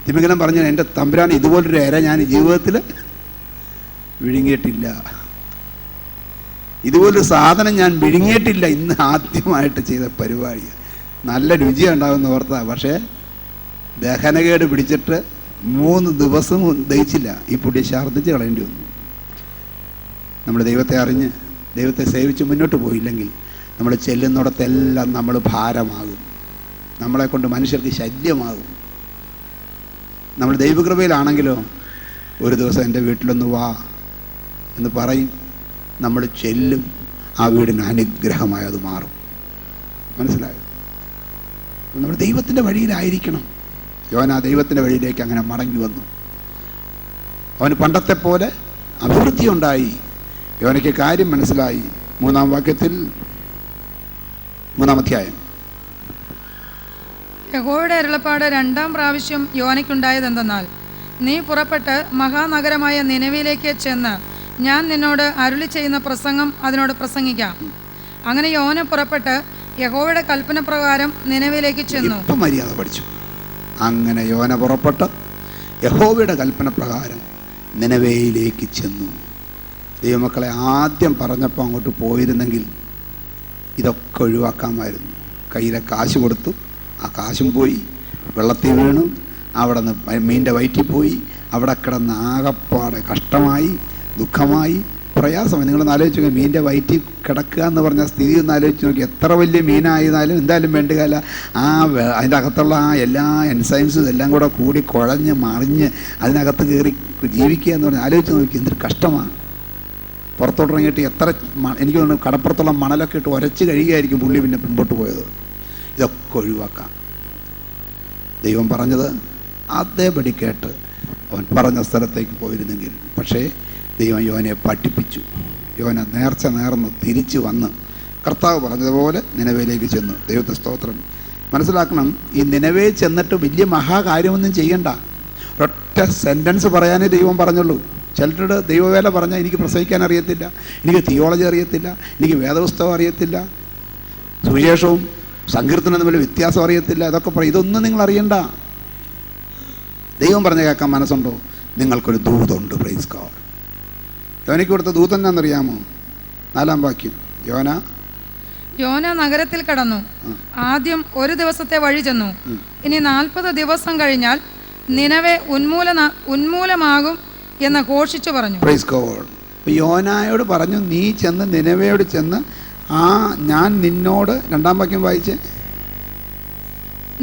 S1: തിമിംഗലം പറഞ്ഞു, എൻ്റെ തമ്പുരാൻ, ഇതുപോലൊരു ഇര ഞാൻ ജീവിതത്തിൽ വിഴുങ്ങിയിട്ടില്ല. ഇതുപോലൊരു സാധനം ഞാൻ വിഴുങ്ങിയിട്ടില്ല. ഇന്ന് ആദ്യമായിട്ട് ചെയ്ത പരിപാടി. നല്ല രുചി ഉണ്ടാകുമെന്ന് ഓർത്താ. പക്ഷേ ദഹനകേട് പിടിച്ചിട്ട് 3 ദിവസം ദഹിച്ചില്ല. ഈ പൊടി ഛർദ്ദിച്ച് കളയേണ്ടി വന്നു. നമ്മൾ ദൈവത്തെ അറിഞ്ഞ് ദൈവത്തെ സേവിച്ച് മുന്നോട്ട് പോയില്ലെങ്കിൽ നമ്മൾ ചെല്ലുന്നിടത്തെല്ലാം നമ്മൾ ഭാരമാകും. നമ്മളെ കൊണ്ട് മനുഷ്യർക്ക് ശല്യമാകും. നമ്മൾ ദൈവകൃപയിലാണെങ്കിലോ ഒരു ദിവസം എൻ്റെ വീട്ടിലൊന്ന് വാ എന്ന് പറയും. നമ്മൾ ചെല്ലും. ആ വീടിന് അനുഗ്രഹമായി അത് മാറും. മനസ്സിലായോ? നമ്മൾ ദൈവത്തിൻ്റെ വഴിയിലായിരിക്കണം. യോന ദൈവത്തിൻ്റെ വഴിയിലേക്ക് അങ്ങനെ മടങ്ങി വന്നു. അവന് പണ്ടത്തെ പോലെ അഭിവൃദ്ധി ഉണ്ടായി. യോനയ്ക്ക് കാര്യം മനസ്സിലായി. 3-ാം വാക്യത്തിൽ 3-ാം അധ്യായം.
S2: യഹോവയുടെ അരുളപ്പാട് 2-ാം പ്രാവശ്യം യോനയ്ക്കുണ്ടായതെന്തെന്നാൽ, നീ പുറപ്പെട്ട് മഹാനഗരമായ നിനവിലേക്ക് ചെന്ന് ഞാൻ നിന്നോട് അരുളി ചെയ്യുന്ന പ്രസംഗം അതിനോട് പ്രസംഗിക്കാം. അങ്ങനെ യോന പുറപ്പെട്ട് യഹോവയുടെ കൽപ്പന പ്രകാരം നിനവിലേക്ക് ചെന്നു.
S1: മര്യാദ പഠിച്ചു. അങ്ങനെ യോന പുറപ്പെട്ട് യഹോവയുടെ കൽപ്പന പ്രകാരം നിനവേയിലേക്ക് ചെന്നു. ദൈവമക്കളെ, ആദ്യം പറഞ്ഞപ്പോൾ അങ്ങോട്ട് പോയിരുന്നെങ്കിൽ ഇതൊക്കെ ഒഴിവാക്കാമായിരുന്നു. കയ്യിലെ കാശ് കൊടുത്തു, ആ കാശും പോയി. വെള്ളത്തിൽ വീണു. അവിടെ നിന്ന് മീൻ്റെ വയറ്റിൽ പോയി. അവിടെ കിടന്ന് ആകപ്പാടെ കഷ്ടമായി, ദുഃഖമായി, പ്രയാസമായി. നിങ്ങളൊന്ന് ആലോചിച്ച് നോക്കി. മീൻ്റെ വയറ്റിൽ കിടക്കുക എന്ന് പറഞ്ഞ സ്ഥിതി ഒന്ന് ആലോചിച്ച് നോക്കി. എത്ര വലിയ മീനായിരുന്നാലും എന്തായാലും വേണ്ടുകയില്ല. അതിൻ്റെ അകത്തുള്ള ആ എല്ലാ എൻസൈംസും എല്ലാം കൂടെ കൂടി കുഴഞ്ഞ് മറിഞ്ഞ് അതിനകത്ത് കയറി ജീവിക്കുക എന്ന് പറഞ്ഞാൽ ആലോചിച്ച് നോക്കി. എന്തൊരു കഷ്ടമാണ്. പുറത്തോട്ടിറങ്ങിയിട്ട് എനിക്ക് തോന്നുന്നു കടപ്പുറത്തുള്ള മണലൊക്കെ ഇട്ട് ഉരച്ച് കഴിയുകയായിരിക്കും പുള്ളി പിന്നെ മുമ്പോട്ട് പോയത്. ഇതൊക്കെ ഒഴിവാക്കാം. ദൈവം പറഞ്ഞത് അതേപടി കേട്ട് അവൻ പറഞ്ഞ സ്ഥലത്തേക്ക് പോയിരുന്നെങ്കിൽ. പക്ഷേ ദൈവം യോനയെ പഠിപ്പിച്ചു. യോന നേർച്ച നേർന്ന് തിരിച്ചു വന്ന് കർത്താവ് പറഞ്ഞതുപോലെ നിനവേലേക്ക് ചെന്നു. ദൈവത്തെ സ്തോത്രം. മനസ്സിലാക്കണം, ഈ നിനവേ ചെന്നിട്ട് വലിയ മഹാകാര്യമൊന്നും ചെയ്യണ്ട. ഒരൊറ്റ സെൻറ്റൻസ് പറയാനേ ദൈവം പറഞ്ഞുള്ളൂ. ചിലരുടെ ദൈവവേല പറഞ്ഞാൽ എനിക്ക് പ്രസംഗിക്കാൻ അറിയത്തില്ല, എനിക്ക് തിയോളജി അറിയത്തില്ല, എനിക്ക് വേദപുസ്തകം അറിയത്തില്ല, സുവിശേഷവും സങ്കീർത്തനം തമ്മിൽ വ്യത്യാസം അറിയത്തില്ല, ഇതൊക്കെ പറയും. ഇതൊന്നും നിങ്ങൾ അറിയണ്ട. ദൈവം പറഞ്ഞ കേൾക്കാൻ മനസ്സുണ്ടോ? നിങ്ങൾക്കൊരു ദൂതുണ്ട്. Praise God. യോനയ്ക്ക് കൊടുത്ത ദൂത് എന്നാണെന്നറിയാമോ? 4-ാം വാക്യം. യോന
S2: നഗരത്തിൽ കടന്നു. ആദ്യം 1 ദിവസത്തെ വഴി ചെന്നു. ഇനി 40 ദിവസം കഴിഞ്ഞാൽ നിനവെ ഉന്മൂലമാകും എന്ന് ഘോഷിച്ചു പറഞ്ഞു.
S1: Praise God. യോനായോട് പറഞ്ഞു, നീ ചെന്ന് നിനവയോട് ചെന്ന് ഞാൻ നിന്നോട്, രണ്ടാം വാക്യം വായിച്ച്,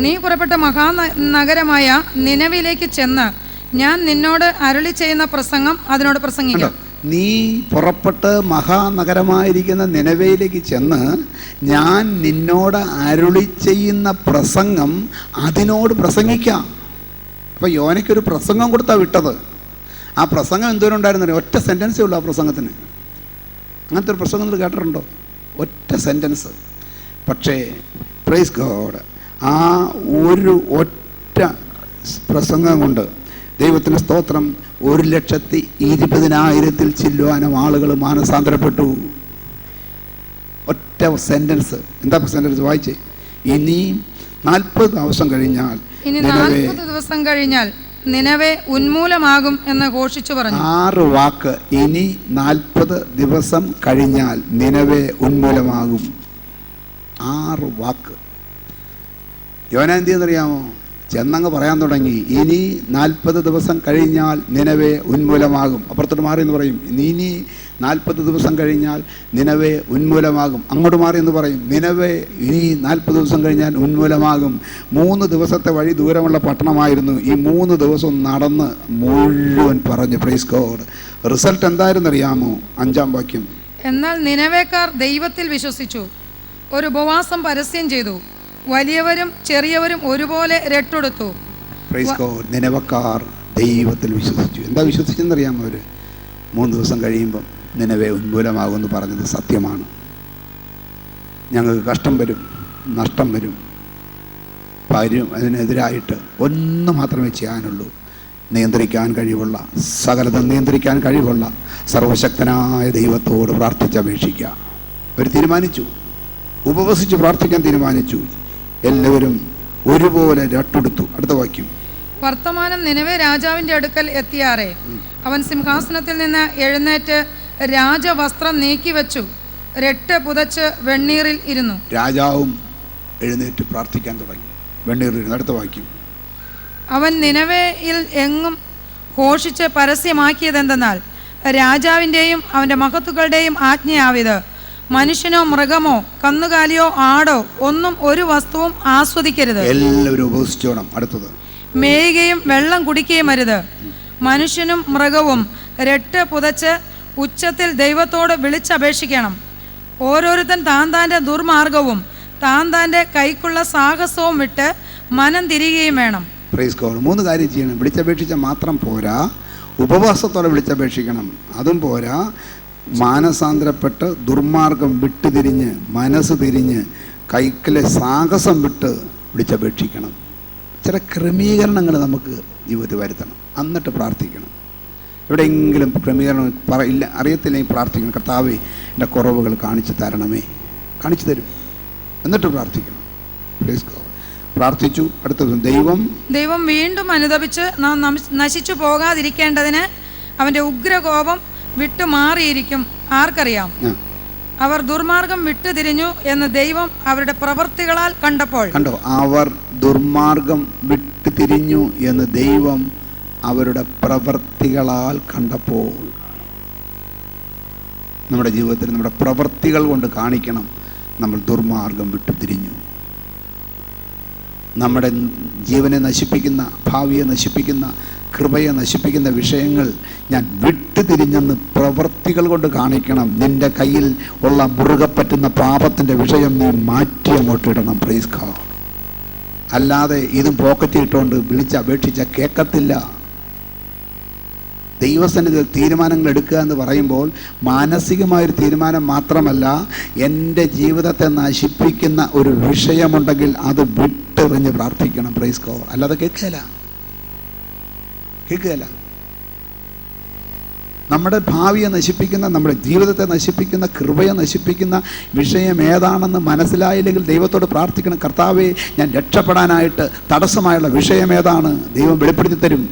S2: നീ പുറപ്പെട്ട മഹാനഗരമായ നിനവിലേക്ക് ചെന്ന് ഞാൻ നിന്നോട് അരുളി ചെയ്യുന്ന പ്രസംഗം അതിനോട് പ്രസംഗിക്കാം.
S1: നീ പുറപ്പെട്ട് മഹാനഗരമായിരിക്കുന്ന നിനവയിലേക്ക് ചെന്ന് ഞാൻ നിന്നോട് അരുളി ചെയ്യുന്ന പ്രസംഗം അതിനോട് പ്രസംഗിക്കാം. അപ്പോൾ യോനയ്ക്കൊരു പ്രസംഗം കൊടുത്താ വിട്ടത്. ആ പ്രസംഗം എന്തോരം ഉണ്ടായിരുന്നറിയോ? ഒറ്റ സെൻറ്റൻസേ ഉള്ളൂ ആ പ്രസംഗത്തിന്. അങ്ങനത്തെ ഒരു പ്രസംഗം നിങ്ങൾ കേട്ടിട്ടുണ്ടോ? ഒറ്റ സെൻറ്റൻസ്. പക്ഷേ പ്രൈസ് ഗോഡ്, ആ ഒരു ഒറ്റ പ്രസംഗം കൊണ്ട് ദൈവത്തിന് സ്തോത്രം, 1,20,000 ചില്ലുവാനും ആളുകൾ മാനസാന്തരപ്പെട്ടു. ഒറ്റ സെൻറ്റൻസ്. എന്താ സെൻറ്റൻസ്? വായിച്ചേ. ഇനി 40 ദിവസം കഴിഞ്ഞാൽ
S2: നിനവെ ഉന്മൂലമാകും എന്ന് ഘോഷിച്ചു പറഞ്ഞു.
S1: 6 വാക്ക്. ഇനി 40 ദിവസം കഴിഞ്ഞാൽ നിനവെ ഉന്മൂലമാകും. 6 വാക്ക്. യോന എന്ത് ചെയ്യുന്നറിയാമോ? ചെന്നങ്ങ് പറയാൻ തുടങ്ങി, ഇനി 40 ദിവസം കഴിഞ്ഞാൽ നിനവെ ഉന്മൂലമാകും. അപ്പുറത്തോട്ട് മാറി എന്ന് പറയും, ഇനി 40 ദിവസം കഴിഞ്ഞാൽ നിനവെ ഉന്മൂലമാകും. അങ്ങോട്ട് മാറി എന്ന് പറയും, നിനവെ ഇനി 40 ദിവസം കഴിഞ്ഞാൽ ഉന്മൂലമാകും. 3 ദിവസത്തെ വഴി ദൂരമുള്ള പട്ടണമായിരുന്നു. ഈ 3 ദിവസം നടന്ന് മുഴുവൻ പറഞ്ഞു. Praise God. റിസൾട്ട് എന്തായിരുന്നറിയാമോ? 5-ാം വാക്യം.
S2: എന്നാൽ നിനവേക്കാർ ദൈവത്തിൽ വിശ്വസിച്ചു, ഒരു ഉപവാസം പരസ്യം ചെയ്തു, വലിയവരും ചെറിയവരും ഒരുപോലെ രട്ടെടുത്തു.
S1: Praise God. നിനവക്കാർ ദൈവത്തിൽ വിശ്വസിച്ചു. എന്താ വിശ്വസിച്ചെന്നറിയാമോ? അവർ 3 ദിവസം കഴിയുമ്പം നിനവെ ഉന്മൂലമാകുമെന്ന് പറഞ്ഞത് സത്യമാണ്. ഞങ്ങൾക്ക് കഷ്ടം വരും, നഷ്ടം വരും, അതിനെതിരായിട്ട് ഒന്ന് മാത്രമേ ചെയ്യാനുള്ളൂ. നിയന്ത്രിക്കാൻ കഴിവുള്ള, സകലതും നിയന്ത്രിക്കാൻ കഴിവുള്ള സർവശക്തനായ ദൈവത്തോട് പ്രാർത്ഥിച്ചപേക്ഷിക്കുക. അവർ തീരുമാനിച്ചു, ഉപവസിച്ച് പ്രാർത്ഥിക്കാൻ തീരുമാനിച്ചു. എല്ലാവരും ഒരുപോലെ രട്ടെടുത്തു. അടുത്ത വാക്യം.
S2: വർത്തമാനം നിനവെ രാജാവിന്റെ അടുക്കൽ എത്തിയാറേ, അവൻ സിംഹാസനത്തിൽ നിന്ന് എഴുന്നേറ്റ് രാജവസ്ത്രം നീക്കിവെച്ചു, രട്ട് പുതച്ച് വെണ്ണീറിൽ ഇരുന്നു.
S1: രാജാവും എഴുന്നേറ്റ് പ്രാർത്ഥിക്കാൻ തുടങ്ങി, വെണ്ണീറിൽ. അടുത്ത വാക്യം.
S2: അവൻ നിനവയിൽ എങ്ങും ഘോഷിച്ച് പരസ്യമാക്കിയതെന്തെന്നാൽ, രാജാവിൻ്റെയും അവൻ്റെ മഹത്തുക്കളുടെയും ആജ്ഞയാവിത്, മനുഷ്യനോ മൃഗമോ കന്നുകാലിയോ ആടോ ഒന്നും ഒരു വസ്തുവും ആസ്വദിക്കരുത്.
S1: എല്ലാവരും ഉപവസിച്ചോണം. അടുത്തത്.
S2: മേയുകയും വെള്ളം കുടിക്കുകയും അരുത്. മനുഷ്യനും മൃഗവും രട്ട് പുതച്ച് ഉച്ചത്തിൽ ദൈവത്തോട് വിളിച്ചപേക്ഷിക്കണം. ഓരോരുത്തൻ താൻ്റെ ദുർമാർഗവും താൻ്റെ കൈക്കുള്ള സാഹസവും വിട്ട് മനം തിരികുകയും വേണം.
S1: Praise God. 3 കാര്യം ചെയ്യണം. വിളിച്ചപേക്ഷിച്ച മാത്രം പോരാ, ഉപവാസത്തോടെ വിളിച്ചപേക്ഷിക്കണം. അതും പോരാ, മാനസാന്തരപ്പെട്ട് ദുർമാർഗം വിട്ടുതിരിഞ്ഞ് മനസ്സ് തിരിഞ്ഞ് കൈക്കിലെ സാഹസം വിട്ട് വിളിച്ചപേക്ഷിക്കണം. ചില ക്രമീകരണങ്ങൾ നമുക്ക് ജീവിതത്തിൽ വരുത്തണം. എന്നിട്ട് പ്രാർത്ഥിക്കണം. എവിടെയെങ്കിലും ക്രമീകരണം ഇല്ല, അറിയത്തില്ലെങ്കിൽ പ്രാർത്ഥിക്കണം. കർത്താവേ, എൻ്റെ കുറവുകൾ കാണിച്ചു തരണമേ. കാണിച്ചു തരും. എന്നിട്ട് പ്രാർത്ഥിക്കണം. Please God. പ്രാർത്ഥിച്ചു. അടുത്ത ദൈവം
S2: വീണ്ടും അനുതപിച്ച് നാം നശിച്ചു പോകാതിരിക്കേണ്ടതിന് അവൻ്റെ ഉഗ്രകോപം വിട്ടുമാറിയിരിക്കും. ആർക്കറിയാം? അവർ ദുർമാർഗം വിട്ടുതിരിഞ്ഞു എന്ന് ദൈവം അവരുടെ പ്രവൃത്തികളാൽ കണ്ടപ്പോൾ.
S1: കണ്ടോ? അവർ ദുർമാർഗം വിട്ടുതിരിഞ്ഞു എന്ന് ദൈവം അവരുടെ പ്രവൃത്തികളാൽ കണ്ടപ്പോൾ. നമ്മുടെ ജീവിതത്തിൽ നമ്മുടെ പ്രവൃത്തികൾ കൊണ്ട് കാണിക്കണം നമ്മൾ ദുർമാർഗം വിട്ടുതിരിഞ്ഞു. നമ്മുടെ ജീവനെ നശിപ്പിക്കുന്ന, ഭാവിയെ നശിപ്പിക്കുന്ന, കൃപയെ നശിപ്പിക്കുന്ന വിഷയങ്ങൾ ഞാൻ വിട്ടുതിരിഞ്ഞെന്ന് പ്രവൃത്തികൾ കൊണ്ട് കാണിക്കണം. നിന്റെ കയ്യിൽ ഉള്ള മുറുകെ പറ്റുന്ന പാപത്തിൻ്റെ വിഷയം നീ മാറ്റി അങ്ങോട്ടിടണം. Praise God. അല്ലാതെ ഇതും പോക്കറ്റിൽ ഇട്ടുകൊണ്ട് വിളിച്ചപേക്ഷിച്ച കേൾക്കത്തില്ല. ദൈവസന്നിധിയിൽ തീരുമാനങ്ങൾ എടുക്കുക എന്ന് പറയുമ്പോൾ മാനസികമായൊരു തീരുമാനം മാത്രമല്ല, എൻ്റെ ജീവിതത്തെ നശിപ്പിക്കുന്ന ഒരു വിഷയമുണ്ടെങ്കിൽ അത് വിട്ടെറിഞ്ഞ് പ്രാർത്ഥിക്കണം. Praise God. അല്ലാതെ കേൾക്കുകയില്ല. നമ്മുടെ ഭാവിയെ നശിപ്പിക്കുന്ന, നമ്മുടെ ജീവിതത്തെ നശിപ്പിക്കുന്ന, കൃപയെ നശിപ്പിക്കുന്ന വിഷയം ഏതാണെന്ന് മനസ്സിലായില്ലെങ്കിൽ ദൈവത്തോട് പ്രാർത്ഥിക്കണം. കർത്താവേ, ഞാൻ രക്ഷപ്പെടാനായിട്ട് തടസ്സമായുള്ള വിഷയം ഏതാണ്? ദൈവം വെളിപ്പെടുത്തി തരും.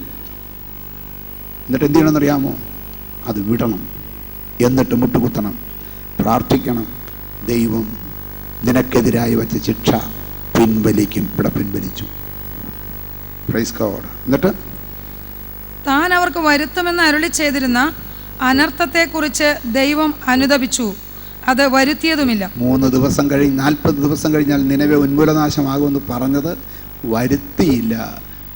S1: എന്നിട്ട് എന്ത് ചെയ്യണമെന്നറിയാമോ? അത് വിടണം. എന്നിട്ട് മുട്ടുകുത്തണം, പ്രാർത്ഥിക്കണം. ദൈവം നിനക്കെതിരായി വച്ച ശിക്ഷ പിൻവലിക്കും. ഇവിടെ പിൻവലിച്ചു. Praise God. എന്നിട്ട്
S2: താൻ അവർക്ക് വരുത്തുമെന്ന് അരുളി ചെയ്തിരുന്ന അനർത്ഥത്തെക്കുറിച്ച് ദൈവം അനുതപിച്ചു, അത് വരുത്തിയതുമില്ല.
S1: 3 ദിവസം കഴിഞ്ഞ് 40 ദിവസം കഴിഞ്ഞാൽ നിനവെ ഉന്മൂലനാശമാകുമെന്ന് പറഞ്ഞത് വരുത്തിയില്ല.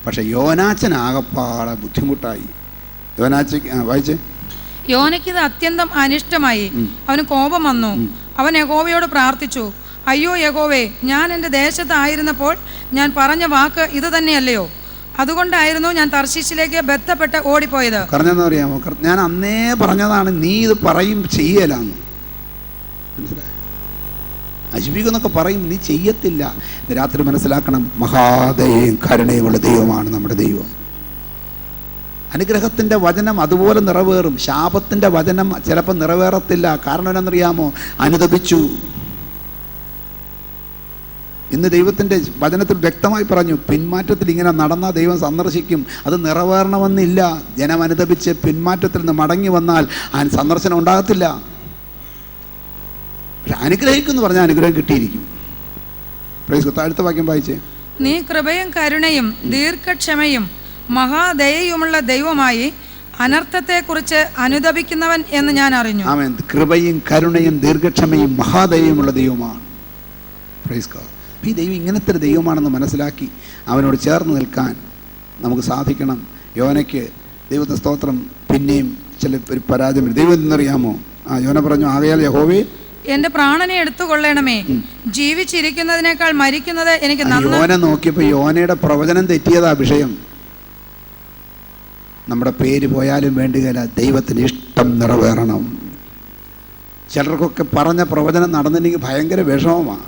S1: പക്ഷെ യോനാച്ചനാകപ്പാടെ ബുദ്ധിമുട്ടായി. യോനാച്ചയ്ക്ക് വായിച്ചേ.
S2: യോനയ്ക്കിത് അത്യന്തം അനിഷ്ടമായി, അവന് കോപം വന്നു. അവൻ യഹോവയോട് പ്രാർത്ഥിച്ചു, അയ്യോ യഹോവേ, ഞാൻ എൻ്റെ ദേശത്തായിരുന്നപ്പോൾ ഞാൻ പറഞ്ഞ വാക്ക് ഇത് തന്നെയല്ലയോ? അതുകൊണ്ടായിരുന്നു ഞാൻ തർശീശിലേക്ക് ബന്ധപ്പെട്ട് ഓടിപ്പോയത്.
S1: പറഞ്ഞെന്ന് പറയാമോ? ഞാൻ അന്നേ പറഞ്ഞതാണ്, നീ ഇത് പറയും ചെയ്യലാന്ന്. മനസ്സിലായി? അശ്വീകെന്നൊക്കെ പറയും, നീ ചെയ്യത്തില്ല. രാത്രി മനസ്സിലാക്കണം, മഹാദയയും കരുണയുമുള്ള ദൈവമാണ് നമ്മുടെ ദൈവം. അനുഗ്രഹത്തിൻ്റെ വചനം അതുപോലെ നിറവേറും, ശാപത്തിൻ്റെ വചനം ചിലപ്പോൾ നിറവേറത്തില്ല. കാരണം എന്നറിയാമോ? അനുതപിച്ചു. ഇന്ന് ദൈവത്തിൻ്റെ വചനത്തിൽ വ്യക്തമായി പറഞ്ഞു, പിന്മാറ്റത്തിൽ ഇങ്ങനെ നടന്നാൽ ദൈവം സന്ദർശിക്കും. അത് നിറവേറണമെന്നില്ല. ജനം അനുതപിച്ച് പിന്മാറ്റത്തിൽ നിന്ന് മടങ്ങി വന്നാൽ സന്ദർശനം ഉണ്ടാകത്തില്ല. പക്ഷെ അനുഗ്രഹിക്കുമെന്ന് പറഞ്ഞാൽ അനുഗ്രഹം കിട്ടിയിരിക്കും. അടുത്ത വാക്യം വായിച്ചേ.
S2: നീ കൃപയും കരുണയും ദീർഘക്ഷമയും മഹാദയയുമുള്ള ദൈവമായി അനർത്ഥത്തെക്കുറിച്ച് അനുതപിക്കുന്നവൻ എന്ന് ഞാൻ അറിഞ്ഞു.
S1: ആമേൻ. കൃപയും കരുണയും ദീർഘക്ഷമയും മഹാദയയുമുള്ള ദൈവമാണ്. Praise God. ഈ ദൈവം ഇങ്ങനത്തെ ഒരു ദൈവമാണെന്ന് മനസ്സിലാക്കി അവനോട് ചേർന്ന് നിൽക്കാൻ നമുക്ക് സാധിക്കണം. യോനയ്ക്ക് ദൈവത്തെ സ്തോത്രം പിന്നെയും ചില ഒരു പരാജയം. ദൈവം എന്നറിയാമോ? യോന പറഞ്ഞു, ആകയാൽ യഹോവേ
S2: എന്റെ പ്രാണനെ എടുത്തുകൊള്ളണമേ, ജീവിച്ചിരിക്കുന്നതിനേക്കാൾ മരിക്കുന്നത് എനിക്ക് നന്ന്.
S1: യോന നോക്കിയപ്പോൾ യോനയുടെ പ്രവചനം തെറ്റിയതാ വിഷയം. നമ്മുടെ പേര് പോയാലും വേണ്ടുകയില്ല, ദൈവത്തിന് ഇഷ്ടം നിറവേറണം. ചിലർക്കൊക്കെ പറഞ്ഞ പ്രവചനം നടന്നില്ലെങ്കിൽ ഭയങ്കര വിഷമമാണ്.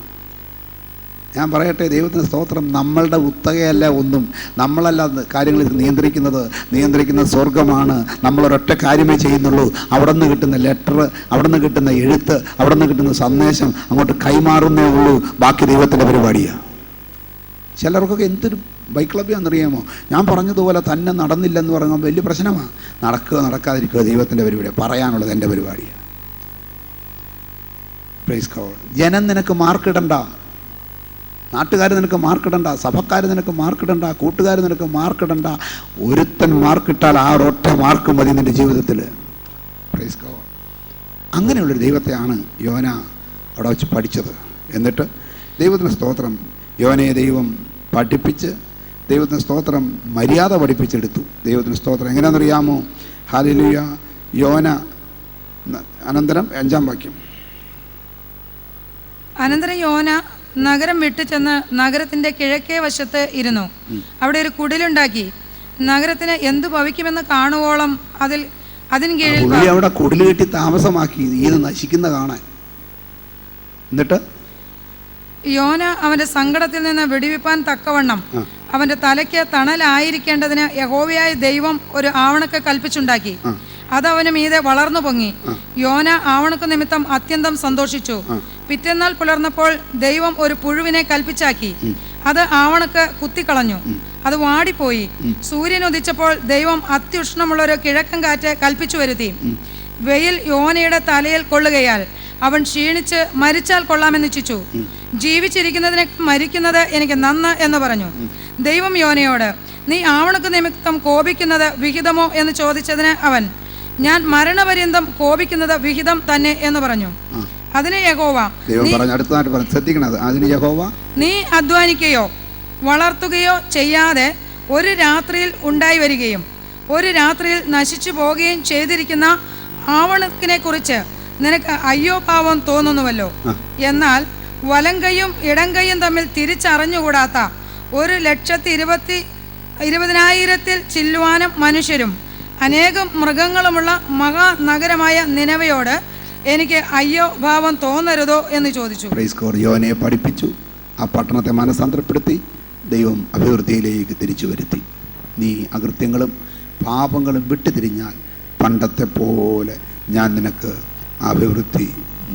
S1: ഞാൻ പറയട്ടെ, ദൈവത്തിന് സ്തോത്രം. നമ്മളുടെ ഉത്തകയല്ല ഒന്നും, നമ്മളല്ല കാര്യങ്ങൾ നിയന്ത്രിക്കുന്നത് സ്വർഗമാണ്. നമ്മളൊരൊറ്റ കാര്യമേ ചെയ്യുന്നുള്ളൂ. അവിടെ നിന്ന് കിട്ടുന്ന ലെറ്റർ, അവിടെ നിന്ന് കിട്ടുന്ന എഴുത്ത്, അവിടെ നിന്ന് കിട്ടുന്ന സന്ദേശം അങ്ങോട്ട് കൈമാറുന്നേ ഉള്ളൂ. ബാക്കി ദൈവത്തിൻ്റെ പരിപാടിയാണ്. ചിലർക്കൊക്കെ എന്തൊരു വൈക്ലഭ്യമാണെന്നറിയാമോ? ഞാൻ പറഞ്ഞതുപോലെ തന്നെ നടന്നില്ലെന്ന് പറയുമ്പോൾ വലിയ പ്രശ്നമാണ്. നടക്കുക നടക്കാതിരിക്കുക ദൈവത്തിൻ്റെ പരിപാടിയാണ്, പറയാനുള്ളത് എൻ്റെ പരിപാടിയാണ്. Praise God. ജനം നിനക്ക് മാർക്കിടണ്ട, നാട്ടുകാർ നിനക്ക് മാർക്കിടണ്ട, സഭക്കാർ നിനക്ക് മാർക്കിടണ്ട, കൂട്ടുകാർ നിനക്ക് മാർക്കിടണ്ട. ഒരുത്തൻ മാർക്കിട്ടാൽ ആ ഒരൊറ്റ മാർക്ക് മതി നിൻ്റെ ജീവിതത്തിൽ. Praise God. അങ്ങനെയുള്ളൊരു ദൈവത്തെയാണ് യോന അവിടെ വെച്ച് പഠിച്ചത്. എന്നിട്ട് ദൈവത്തിന് സ്തോത്രം, യോനയെ ദൈവം പഠിപ്പിച്ച്, ദൈവത്തിന് സ്തോത്രം മര്യാദ പഠിപ്പിച്ചെടുത്തു. ദൈവത്തിന് സ്തോത്രം എങ്ങനെയാണെന്നറിയാമോ? ഹല്ലേലൂയ. യോന അനന്തരം 5-ാം വാക്യം.
S2: അനന്തരം യോന നഗരം വിട്ടു ചെന്ന് നഗരത്തിന്റെ കിഴക്കേ വശത്ത് ഇരുന്നു. അവിടെ ഒരു കുടിലുണ്ടാക്കി നഗരത്തിന് എന്തു ഭവിക്കുമെന്ന് കാണുവോളം അതിന് കീഴിൽ
S1: അവിടെ കുടിൽ കെട്ടി താമസമാക്കി, ഇത് നശിക്കുന്ന കാണാൻ. എന്നിട്ട്
S2: യോന അവന്റെ സങ്കടത്തിൽ നിന്ന് വിടുവിപ്പാൻ തക്കവണ്ണം അവന്റെ തലയ്ക്ക് തണലായിരിക്കേണ്ടതിന് യഹോവയായ ദൈവം ഒരു ആവണക്ക് കൽപ്പിച്ചുണ്ടാക്കി. അതവന് മീതെ വളർന്നു പൊങ്ങി. യോന ആവണക്ക് നിമിത്തം അത്യന്തം സന്തോഷിച്ചു. പിറ്റേന്നാൾ പുലർന്നപ്പോൾ ദൈവം ഒരു പുഴുവിനെ കൽപ്പിച്ചാക്കി. അത് ആവണക്ക് കുത്തിക്കളഞ്ഞു. അത് വാടിപ്പോയി. സൂര്യൻ ഉദിച്ചപ്പോൾ ദൈവം അത്യുഷ്ണമുള്ളൊരു കിഴക്കൻ കാറ്റ് കൽപ്പിച്ചു വരുത്തി. വെയിൽ യോനയുടെ തലയിൽ കൊള്ളുകയാൽ അവൻ ക്ഷീണിച്ച് മരിച്ചാൽ കൊള്ളാമെന്നിച്ഛിച്ചു. ജീവിച്ചിരിക്കുന്നതിനെ മരിക്കുന്നത് എനിക്ക് നന്ന് എന്ന് പറഞ്ഞു. ദൈവം യോനയോട്, നീ ആവണക്ക് നിമിത്തം കോപിക്കുന്നത് വിഹിതമോ എന്ന് ചോദിച്ചതിന് അവൻ, ഞാൻ മരണപര്യന്തം കോപിക്കുന്നത് വിഹിതം തന്നെ എന്ന് പറഞ്ഞു. അതിന് യഹോവ, നീ അധ്വാനിക്കുകയോ വളർത്തുകയോ ചെയ്യാതെ ഒരു രാത്രിയിൽ ഉണ്ടായി വരികയും ഒരു രാത്രിയിൽ നശിച്ചു പോവുകയും ചെയ്തിരിക്കുന്ന ആവണക്കിനെ കുറിച്ച് നിനക്ക് അയ്യോ പാവം തോന്നുന്നുവല്ലോ. എന്നാൽ വലങ്കയും ഇടങ്കയും തമ്മിൽ തിരിച്ചറിഞ്ഞുകൂടാത്ത 1,20,000 ചില്ലുവാനും മനുഷ്യരും അനേകം മൃഗങ്ങളുമുള്ള മഹാനഗരമായ നിനവയോട് എനിക്ക് അയ്യോ ഭാവം തോന്നരുതോ എന്ന് ചോദിച്ചു.
S1: യോനയെ പഠിപ്പിച്ചു, ആ പട്ടണത്തെ മനസ്സാന്തരപ്പെടുത്തി, ദൈവം അഭിവൃദ്ധിയിലേക്ക് തിരിച്ചു വരുത്തി. നീ അകൃത്യങ്ങളും പാപങ്ങളും വിട്ടുതിരിഞ്ഞാൽ പണ്ടത്തെ പോലെ ഞാൻ നിനക്ക് അഭിവൃദ്ധി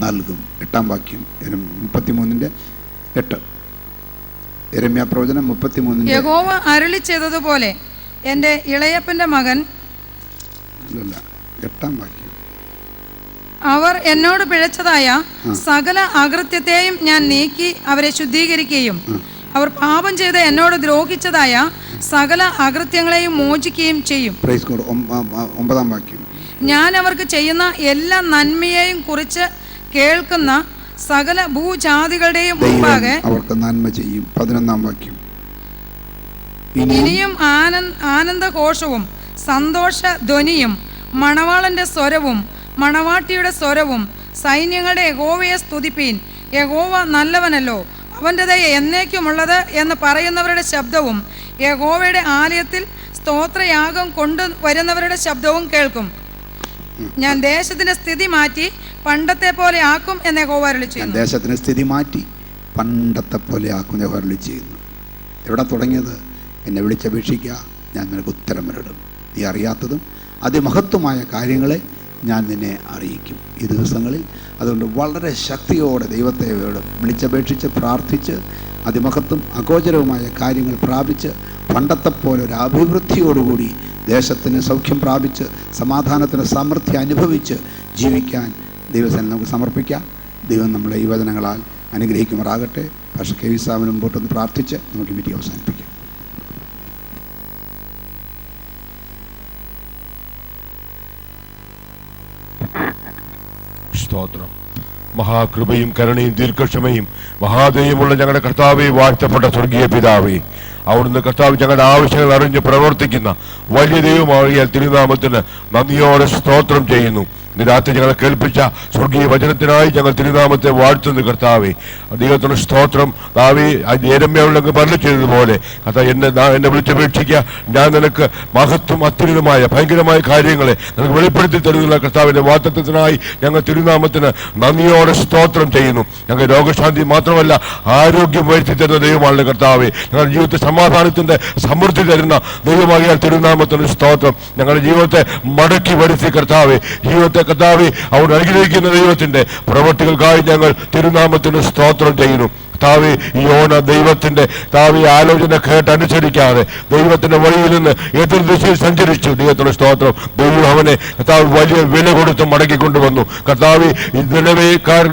S1: നൽകും. 8-ാം വാക്യം 33:8. യെരമ്യാ പ്രവചനം 33.
S2: യഹോവ അരുളി ചെയ്തതുപോലെ എൻ്റെ ഇളയപ്പൻ്റെ മകൻ
S1: 8-ാം വാക്യം.
S2: അവർ എന്നോട് പിഴച്ചതായ സകല അകൃത്യത്തെയും ഞാൻ നീക്കി അവരെ ശുദ്ധീകരിക്കുകയും അവർ പാപം ചെയ്ത് എന്നോട് ദ്രോഹിച്ചതായ സകല അകൃത്യങ്ങളെയും മോചിക്കുകയും ചെയ്യും.
S1: Praise God. 9-ാം വാക്യം.
S2: ഞാൻ അവർക്ക് ചെയ്യുന്ന എല്ലാ നന്മയെയും കുറിച്ച് കേൾക്കുന്ന സകല ഭൂജാതികളുടെയും മുമ്പാകെ
S1: അവർക്ക് നന്മ ചെയ്യും. 11-ാം വാക്യം.
S2: ഇനിയും ആനന്ദഘോഷവും സന്തോഷ ധ്വനിയും മണവാളന്റെ സ്വരവും മണവാട്ടിയുടെ സ്വരവും സൈന്യങ്ങളുടെ യഹോവയെ സ്തുതിപ്പീൻ, യഹോവ നല്ലവനല്ലോ, അവൻ്റെ ദയ എന്നേക്കുമുള്ളത് എന്ന് പറയുന്നവരുടെ ശബ്ദവും യഹോവയുടെ ആലയത്തിൽ സ്തോത്രയാഗം കൊണ്ടുവരുന്നവരുടെ ശബ്ദവും കേൾക്കും. ഞാൻ ദേശത്തിന്റെ സ്ഥിതി മാറ്റി പണ്ടത്തെ പോലെ ആക്കും എന്ന് യഹോവ അരുളിച്ചെയ്യുന്നു.
S1: ദേശത്തിന്റെ സ്ഥിതി മാറ്റി പണ്ടത്തെ പോലെ ആക്കും യഹോവ അരുളിച്ചെയ്യുന്നു. എവിടെ തുടങ്ങിയത്? എന്നെ വിളിച്ചപേക്ഷിക്കുക, ഞാൻ നിനക്ക് ഉത്തരം വരിടും. നീ അറിയാത്തതും അതിമഹത്വമായ കാര്യങ്ങളെ ഞാൻ നിന്നെ അറിയിക്കും ഈ ദിവസങ്ങളിൽ. അതുകൊണ്ട് വളരെ ശക്തിയോടെ ദൈവത്തെ വിളിച്ചപേക്ഷിച്ച് പ്രാർത്ഥിച്ച് അതിമഹത്വം അഗോചരവുമായ കാര്യങ്ങൾ പ്രാപിച്ച് പണ്ടത്തെ പോലെ ഒരു അഭിവൃദ്ധിയോടുകൂടി ദേശത്തിന് സൗഖ്യം പ്രാപിച്ച് സമാധാനത്തിന് സമൃദ്ധി അനുഭവിച്ച് ജീവിക്കാൻ ദൈവസേന നമുക്ക് സമർപ്പിക്കാം. ദൈവം നമ്മളെ ഈ വചനങ്ങളാൽ അനുഗ്രഹിക്കുമാറാകട്ടെ. പക്ഷേ കെ വി സാമിന് മുമ്പോട്ടൊന്ന് പ്രാർത്ഥിച്ച് നമുക്ക് മീറ്റിംഗ് അവസാനിപ്പിക്കാം.
S3: സ്തോത്രം. മഹാകൃപയും കരുണയും ദീർഘക്ഷമയും മഹാദയമുള്ള ഞങ്ങളുടെ കർത്താവെ, വാഴ്ത്തപ്പെട്ട സ്വർഗീയ പിതാവേ, അവിടുന്ന് കർത്താവ് ഞങ്ങളുടെ ആവശ്യങ്ങൾ അറിഞ്ഞ് പ്രവർത്തിക്കുന്ന വലിയ ദൈവമാകിയാൽ തിരുനാമത്തിന് നന്ദിയോടെ സ്തോത്രം ചെയ്യുന്നു. ഇന്ന് രാത്രി ഞങ്ങളെ കേൾപ്പിച്ച സ്വർഗീയ വചനത്തിനായി ഞങ്ങൾ തിരുനാമത്തെ വാഴ്ത്തുന്നു കർത്താവേ. ദൈവത്തിന് സ്തോത്രം. യെരമ്യാവിലങ്ങ് പറഞ്ഞു ചെയ്തതുപോലെ കർത്താവ് എന്നെ വിളിച്ചപേക്ഷിക്കുക, ഞാൻ നിനക്ക് മഹത്വം അത്യുന്നതമായ ഭയങ്കരമായ കാര്യങ്ങളെ നിനക്ക് വെളിപ്പെടുത്തി തരുന്ന കർത്താവിന്റെ വാഗ്ദത്തത്തിനായി ഞങ്ങൾ തിരുനാമത്തിന് നന്ദിയോടെ സ്തോത്രം ചെയ്യുന്നു. ഞങ്ങൾ രോഗശാന്തി മാത്രമല്ല ആരോഗ്യം വരുത്തി തരുന്ന ദൈവമാണ് കർത്താവേ. ഞങ്ങളുടെ ജീവിതത്തിൽ സമാധാനത്തിന്റെ സമൃദ്ധി തരുന്ന ദൈവമാകിയാൽ തിരുനാമത്തിന് സ്തോത്രം. ഞങ്ങളുടെ ജീവിതത്തെ മടക്കി വരുത്തി കർത്താവേ, ജീവിതത്തെ കർത്താവേ അവിടെ അനുഗ്രഹിക്കുന്ന ദൈവത്തിന്റെ പ്രവൃത്തികൾക്കായി ഞങ്ങൾ തിരുനാമത്തിന് സ്തോത്രം ചെയ്യുന്നു. താവി യോന ദൈവത്തിന്റെ ആലോചന കേട്ടനുസരിക്കാതെ ദൈവത്തിന്റെ വഴിയിൽ നിന്ന് എതിർ ദിശയിൽ സഞ്ചരിച്ചു. ദൈവത്തിന്റെ സ്തോത്രം. ദൈവം അവനെ കർത്താവ് വലിയ വില കൊടുത്ത് മടക്കിക്കൊണ്ടുവന്നു. കർത്താവ്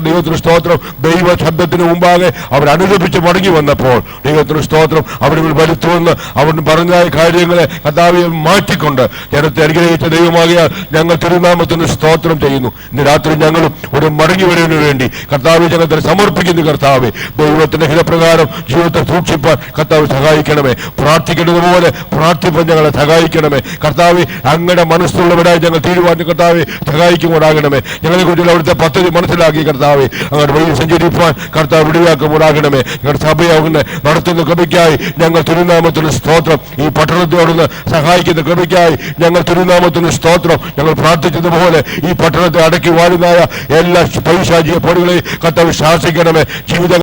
S3: ദൈവത്തിന് സ്തോത്രം. ദൈവ ശബ്ദത്തിന് മുമ്പാകെ അവർ അനുദപിച്ച് മടങ്ങി വന്നപ്പോൾ ദൈവത്തിന് സ്തോത്രം അവിടെ വരുത്തുവന്ന് അവിടുന്ന് പറഞ്ഞ കാര്യങ്ങളെ കർത്താവ് മാറ്റിക്കൊണ്ട് ജനത്തെ അനുഗ്രഹിച്ച ദൈവമാകിയാൽ ഞങ്ങൾ തിരുനാമത്തിന് സ്തോത്രം ചെയ്യുന്നു. ഇന്ന് രാത്രി ഞങ്ങളും ഒരു മടങ്ങി വരുന്നതിന് വേണ്ടി കർത്താവ് ഞങ്ങൾ സമർപ്പിക്കുന്നു. കർത്താവ് ദൈവത്തിന്റെ ഹിതപ്രകാരം ജീവിതത്തെ സൂക്ഷിപ്പാൻ കർത്താവ് സഹായിക്കണമേ. പ്രാർത്ഥിക്കുന്നതുപോലെ പ്രാർത്ഥിപ്പാൻ ഞങ്ങളെ സഹായിക്കണമേ. കർത്താവ് അങ്ങയുടെ മനസ്സുള്ളവരായി ഞങ്ങൾ തീരുമാനം കർത്താവ് സഹായിക്കുമ്പോഴാകണമേ. ഞങ്ങളെ കുറിച്ചുള്ള അവിടുത്തെ പദ്ധതി മനസ്സിലാക്കി കർത്താവ് അങ്ങോട്ട് വഴി സഞ്ചരിപ്പാൻ കർത്താവ് വിടുവാക്കുമ്പോഴാകണമേ. ഞങ്ങളുടെ സഭയാകുന്ന നടത്തുന്ന കൃപയ്ക്കായി ഞങ്ങൾ തിരുനാമത്തിന് സ്തോത്രം. ഈ പട്ടണത്തോടുന്ന് സഹായിക്കുന്ന കൃപയ്ക്കായി ഞങ്ങൾ തിരുനാമത്തിന് സ്തോത്രം. ഞങ്ങൾ പ്രാർത്ഥിച്ചതുപോലെ ഈ പട്ടണത്തെ അടക്കി വാഴുന്നതായ എല്ലാ പൈശാചിക പൊടികളെയും കർത്താവ് ശാസിക്കണമേ. ജീവിത